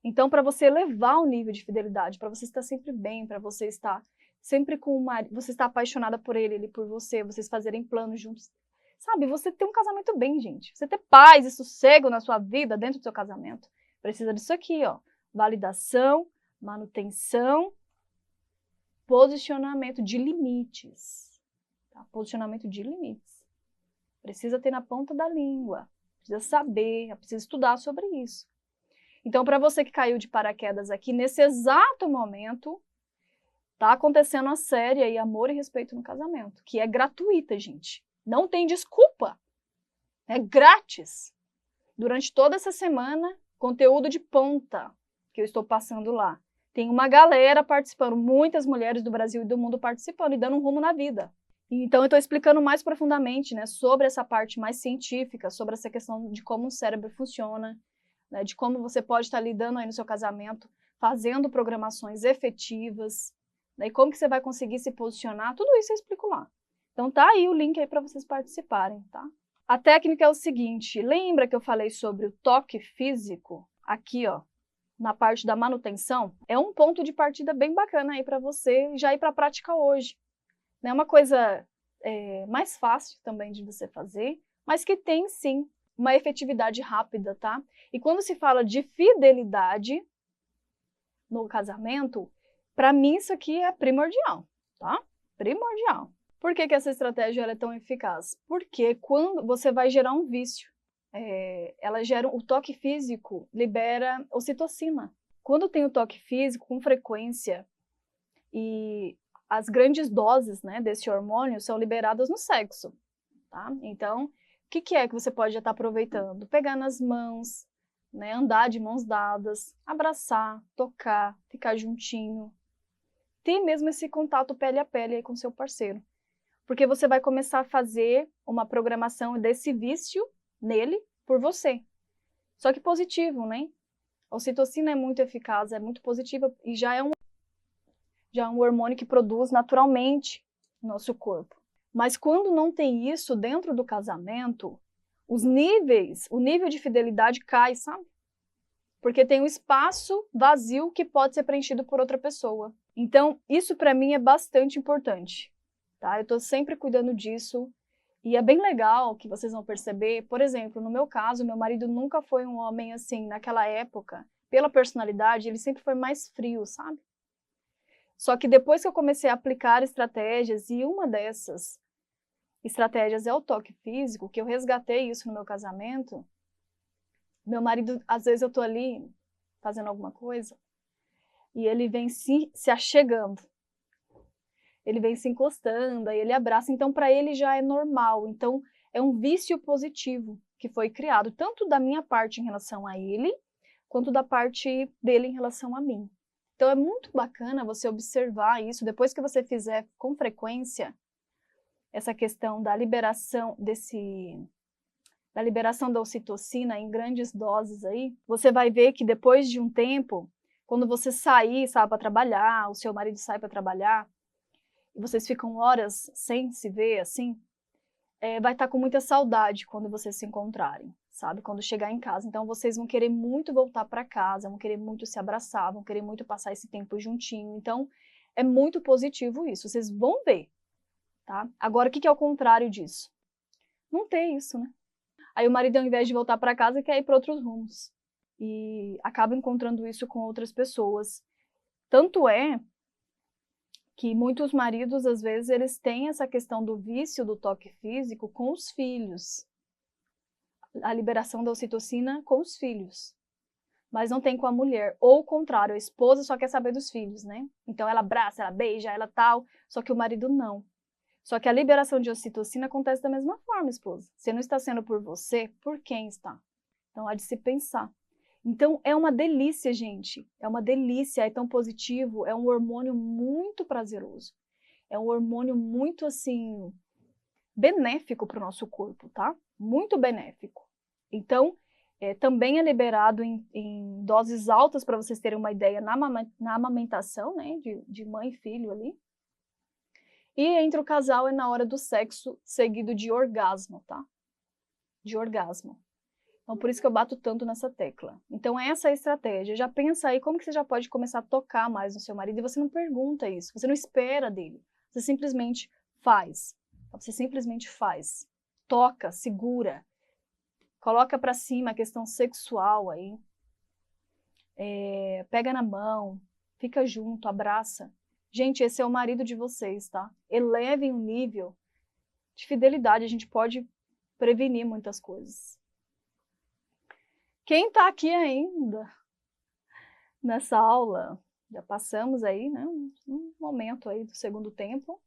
Então, para você elevar o nível de fidelidade, para você estar sempre bem, para você estar sempre com o marido, você estar apaixonada por ele por você, vocês fazerem planos juntos. Sabe, você ter um casamento bem, gente. Você ter paz e sossego na sua vida, dentro do seu casamento. Precisa disso aqui, ó. Validação, manutenção, posicionamento de limites. Tá? Posicionamento de limites. Precisa ter na ponta da língua. Precisa saber, precisa estudar sobre isso. Então, para você que caiu de paraquedas aqui, nesse exato momento, tá acontecendo a série aí, Amor e Respeito no Casamento, que é gratuita, gente. Não tem desculpa. É grátis. Durante toda essa semana, conteúdo de ponta que eu estou passando lá. Tem uma galera participando, muitas mulheres do Brasil e do mundo participando e dando um rumo na vida. Então, eu estou explicando mais profundamente, né, sobre essa parte mais científica, sobre essa questão de como o cérebro funciona, né, de como você pode estar lidando aí no seu casamento, fazendo programações efetivas, né, e como que você vai conseguir se posicionar, tudo isso eu explico lá. Então, tá aí o link aí para vocês participarem, tá? A técnica é o seguinte, lembra que eu falei sobre o toque físico? Aqui, ó, na parte da manutenção, é um ponto de partida bem bacana aí para você já ir para a prática hoje. É uma coisa mais fácil também de você fazer, mas que tem sim uma efetividade rápida, tá? E quando se fala de fidelidade no casamento, para mim isso aqui é primordial, tá? Primordial. Por que essa estratégia ela é tão eficaz? Porque quando você vai gerar um vício, ela gera o toque físico, libera ocitocina. Quando tem o toque físico com frequência e as grandes doses, né, desse hormônio são liberadas no sexo, tá? Então, o que é que você pode já estar aproveitando? Pegar nas mãos, né, andar de mãos dadas, abraçar, tocar, ficar juntinho. Ter mesmo esse contato pele a pele aí com seu parceiro. Porque você vai começar a fazer uma programação desse vício nele por você. Só que positivo, né? A ocitocina é muito eficaz, é muito positiva e já é um hormônio que produz naturalmente no nosso corpo. Mas quando não tem isso dentro do casamento, o nível de fidelidade cai, sabe? Porque tem um espaço vazio que pode ser preenchido por outra pessoa. Então, isso para mim é bastante importante, tá? Eu tô sempre cuidando disso e é bem legal que vocês vão perceber, por exemplo, no meu caso, meu marido nunca foi um homem assim, naquela época, pela personalidade, ele sempre foi mais frio, sabe? Só que depois que eu comecei a aplicar estratégias, e uma dessas estratégias é o toque físico, que eu resgatei isso no meu casamento, meu marido, às vezes eu tô ali fazendo alguma coisa, e ele vem se achegando, ele vem se encostando, aí ele abraça, então para ele já é normal, então é um vício positivo que foi criado, tanto da minha parte em relação a ele, quanto da parte dele em relação a mim. Então é muito bacana você observar isso, depois que você fizer com frequência essa questão da liberação da ocitocina em grandes doses aí, você vai ver que depois de um tempo, quando você sai para trabalhar, o seu marido sai para trabalhar, e vocês ficam horas sem se ver assim, vai estar com muita saudade quando vocês se encontrarem, sabe? Quando chegar em casa. Então vocês vão querer muito voltar para casa, vão querer muito se abraçar, vão querer muito passar esse tempo juntinho. Então é muito positivo isso, vocês vão ver, tá? Agora, o que é o contrário disso? Não tem isso, né? Aí o marido, ao invés de voltar para casa, quer ir para outros rumos. E acaba encontrando isso com outras pessoas. Tanto é que muitos maridos, às vezes, eles têm essa questão do vício do toque físico com os filhos. A liberação da ocitocina com os filhos. Mas não tem com a mulher. Ou o contrário, a esposa só quer saber dos filhos, né? Então ela abraça, ela beija, ela tal, só que o marido não. Só que a liberação de ocitocina acontece da mesma forma, esposa. Se não está sendo por você, por quem está? Então há de se pensar. Então é uma delícia, gente. É uma delícia, é tão positivo, é um hormônio muito prazeroso. É um hormônio muito, assim, benéfico para o nosso corpo, tá? Muito benéfico. Então, também é liberado em doses altas, para vocês terem uma ideia, na amamentação, né? De mãe e filho ali. E entre o casal é na hora do sexo, seguido de orgasmo, tá? De orgasmo. Então, por isso que eu bato tanto nessa tecla. Então, essa é a estratégia. Já pensa aí como que você já pode começar a tocar mais no seu marido e você não pergunta isso, você não espera dele. Você simplesmente faz. Você simplesmente faz. Toca, segura. Coloca pra cima a questão sexual aí. Pega na mão, fica junto, abraça. Gente, esse é o marido de vocês, tá? Elevem o nível de fidelidade, a gente pode prevenir muitas coisas. Quem tá aqui ainda nessa aula, já passamos aí, né, um momento aí do segundo tempo.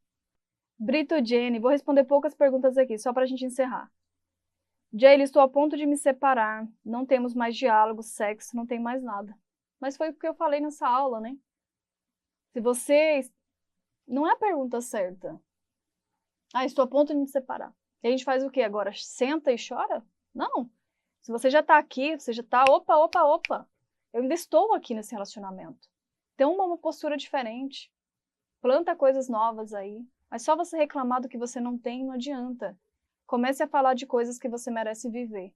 Brito Jenny, vou responder poucas perguntas aqui, só pra gente encerrar. Jaylee, estou a ponto de me separar, não temos mais diálogo, sexo, não tem mais nada. Mas foi o que eu falei nessa aula, né? Se você... Não é a pergunta certa. Ah, estou a ponto de me separar. E a gente faz o quê agora? Senta e chora? Não. Se você já está aqui, você já está... Opa. Eu ainda estou aqui nesse relacionamento. Tem uma postura diferente. Planta coisas novas aí. Mas só você reclamar do que você não tem, não adianta. Comece a falar de coisas que você merece viver.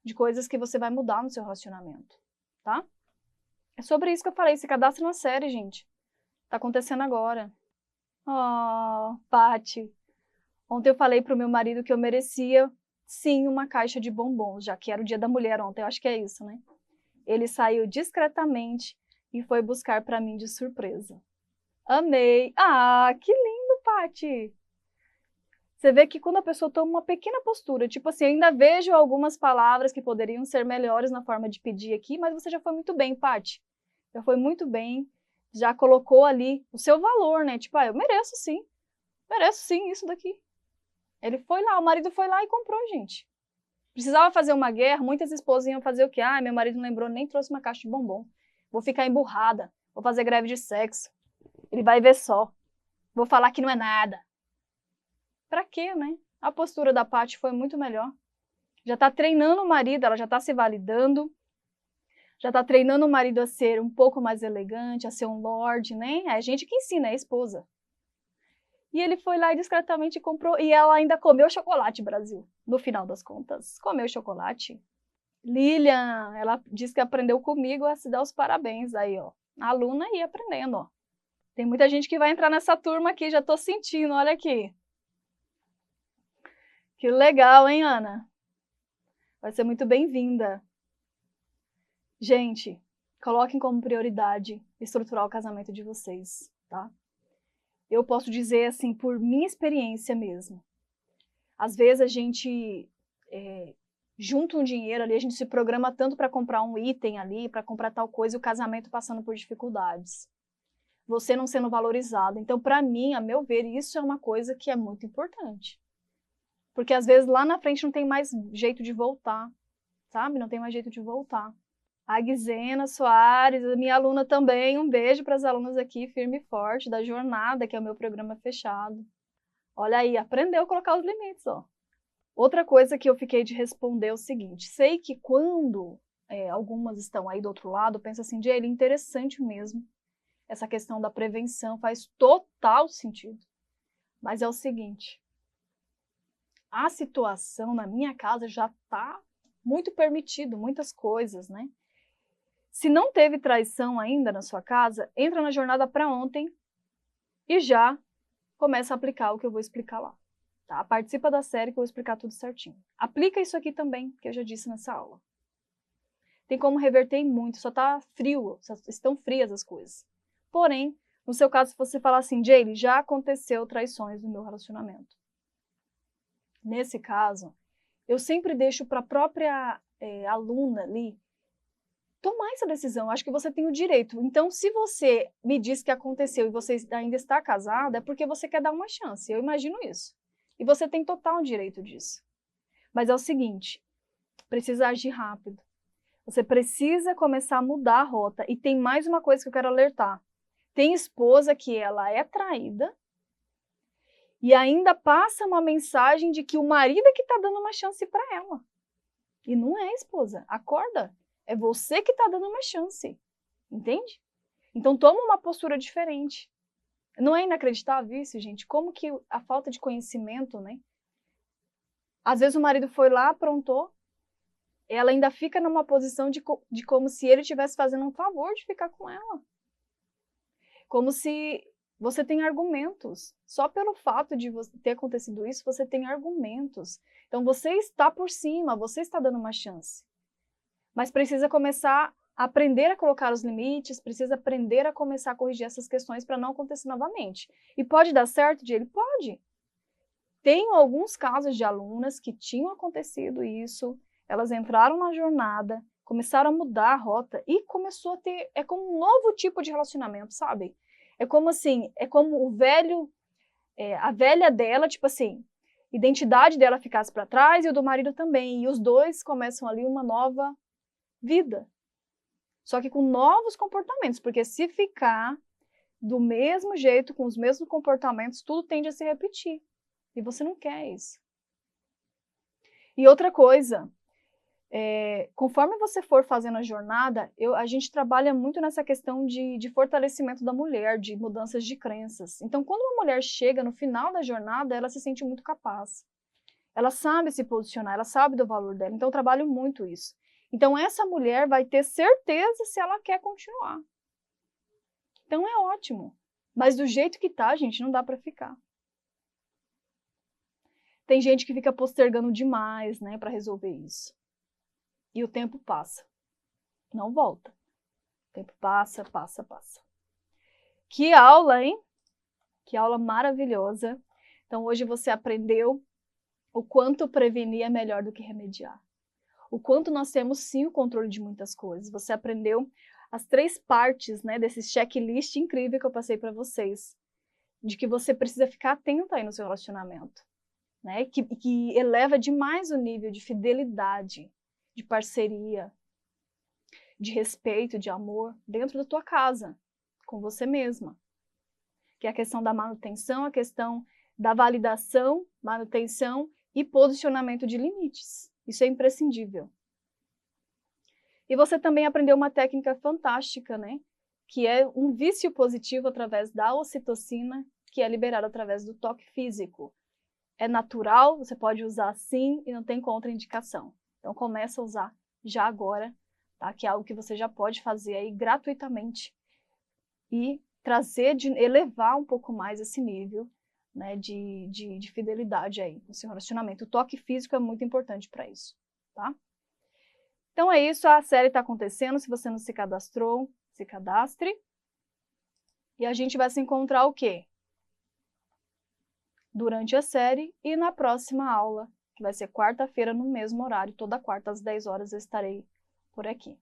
De coisas que você vai mudar no seu relacionamento. Tá? É sobre isso que eu falei. Se cadastra na série, gente. Tá acontecendo agora. Oh, Paty. Ontem eu falei pro meu marido que eu merecia, sim, uma caixa de bombons, já que era o Dia da Mulher ontem, eu acho que é isso, né? Ele saiu discretamente e foi buscar para mim de surpresa. Amei! Ah, que lindo, Paty! Você vê que quando a pessoa toma uma pequena postura, tipo assim, eu ainda vejo algumas palavras que poderiam ser melhores na forma de pedir aqui, mas você já foi muito bem, Paty. Já foi muito bem, já colocou ali o seu valor, né? Tipo, eu mereço sim isso daqui. Ele foi lá, o marido foi lá e comprou, gente. Precisava fazer uma guerra, muitas esposas iam fazer o quê? Ah, meu marido não lembrou, nem trouxe uma caixa de bombom. Vou ficar emburrada, vou fazer greve de sexo. Ele vai ver só. Vou falar que não é nada. Pra quê, né? A postura da Paty foi muito melhor. Já tá treinando o marido, ela já tá se validando. Já tá treinando o marido a ser um pouco mais elegante, a ser um lorde, né? É a gente que ensina, é a esposa. E ele foi lá e discretamente comprou. E ela ainda comeu chocolate, Brasil. No final das contas, comeu chocolate. Lilian, ela disse que aprendeu comigo a se dar os parabéns. Aí, ó. A aluna aí aprendendo, ó. Tem muita gente que vai entrar nessa turma aqui, já tô sentindo, olha aqui. Que legal, hein, Ana? Vai ser muito bem-vinda. Gente, coloquem como prioridade estruturar o casamento de vocês, tá? Eu posso dizer assim, por minha experiência mesmo. Às vezes a gente junta um dinheiro ali, a gente se programa tanto para comprar um item ali, para comprar tal coisa, e o casamento passando por dificuldades. Você não sendo valorizado. Então, para mim, a meu ver, isso é uma coisa que é muito importante. Porque às vezes lá na frente não tem mais jeito de voltar, sabe? Não tem mais jeito de voltar. A Guizena Soares, a minha aluna também, um beijo para as alunas aqui, firme e forte, da Jornada, que é o meu programa fechado. Olha aí, aprendeu a colocar os limites, ó. Outra coisa que eu fiquei de responder é o seguinte, sei que quando algumas estão aí do outro lado, pensa assim, Jaylee, interessante mesmo, essa questão da prevenção faz total sentido. Mas é o seguinte, a situação na minha casa já está muito permitido, muitas coisas, né? Se não teve traição ainda na sua casa, entra na jornada para ontem e já começa a aplicar o que eu vou explicar lá. Tá? Participa da série que eu vou explicar tudo certinho. Aplica isso aqui também, que eu já disse nessa aula. Tem como reverter muito, só tá frio, só estão frias as coisas. Porém, no seu caso, se você falar assim, Jaylee, já aconteceu traições no meu relacionamento. Nesse caso, eu sempre deixo para a própria aluna ali tomar essa decisão. Acho que você tem o direito. Então, se você me diz que aconteceu e você ainda está casada, é porque você quer dar uma chance. Eu imagino isso. E você tem total direito disso. Mas é o seguinte, precisa agir rápido. Você precisa começar a mudar a rota. E tem mais uma coisa que eu quero alertar. Tem esposa que ela é traída e ainda passa uma mensagem de que o marido é que está dando uma chance para ela. E não é, esposa. Acorda. É você que está dando uma chance. Entende? Então toma uma postura diferente. Não é inacreditável isso, gente? Como que a falta de conhecimento, né? Às vezes o marido foi lá, aprontou, ela ainda fica numa posição de como se ele estivesse fazendo um favor de ficar com ela. Como se você tem argumentos. Só pelo fato de ter acontecido isso, você tem argumentos. Então você está por cima, você está dando uma chance. Mas precisa começar a aprender a colocar os limites, precisa aprender a começar a corrigir essas questões para não acontecer novamente. E pode dar certo, Jaylee? Pode. Tenho alguns casos de alunas que tinham acontecido isso, elas entraram na jornada, começaram a mudar a rota e começou a ter, é como um novo tipo de relacionamento, sabe? É como assim, é como a velha dela, tipo assim, identidade dela ficasse para trás e o do marido também, e os dois começam ali uma nova vida. Só que com novos comportamentos, porque se ficar do mesmo jeito, com os mesmos comportamentos, tudo tende a se repetir. E você não quer isso. E outra coisa, conforme você for fazendo a jornada, a gente trabalha muito nessa questão de fortalecimento da mulher, de mudanças de crenças. Então, quando uma mulher chega no final da jornada, ela se sente muito capaz. Ela sabe se posicionar, ela sabe do valor dela. Então, eu trabalho muito isso. Então, essa mulher vai ter certeza se ela quer continuar. Então, é ótimo. Mas do jeito que tá, gente, não dá para ficar. Tem gente que fica postergando demais, né, para resolver isso. E o tempo passa. Não volta. O tempo passa, passa, passa. Que aula, hein? Que aula maravilhosa. Então, hoje você aprendeu o quanto prevenir é melhor do que remediar. O quanto nós temos, sim, o controle de muitas coisas. Você aprendeu as 3 partes, né, desse checklist incrível que eu passei para vocês. De que você precisa ficar atento aí no seu relacionamento. Né, que eleva demais o nível de fidelidade, de parceria, de respeito, de amor dentro da tua casa, com você mesma. Que é a questão da manutenção, a questão da validação, manutenção e posicionamento de limites. Isso é imprescindível. E você também aprendeu uma técnica fantástica, né? Que é um vício positivo através da ocitocina, que é liberado através do toque físico. É natural, você pode usar sim e não tem contraindicação. Então começa a usar já agora, tá? Que é algo que você já pode fazer aí gratuitamente e elevar um pouco mais esse nível, né, de fidelidade aí no seu relacionamento. O toque físico é muito importante para isso, tá? Então é isso, a série está acontecendo. Se você não se cadastrou, se cadastre. E a gente vai se encontrar o quê? Durante a série e na próxima aula, que vai ser quarta-feira no mesmo horário, toda quarta às 10 horas eu estarei por aqui.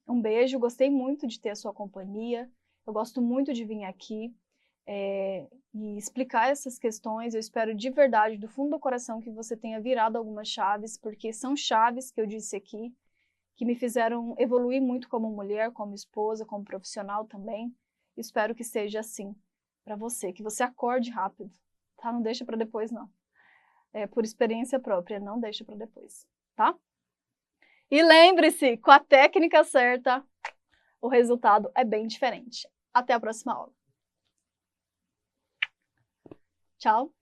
Um beijo, gostei muito de ter a sua companhia, eu gosto muito de vir aqui, e explicar essas questões. Eu espero de verdade, do fundo do coração, que você tenha virado algumas chaves, porque são chaves que eu disse aqui, que me fizeram evoluir muito como mulher, como esposa, como profissional também. Espero que seja assim para você, que você acorde rápido, tá? Não deixa para depois, não. Por experiência própria, não deixa para depois, tá? E lembre-se, com a técnica certa, o resultado é bem diferente. Até a próxima aula. Tchau!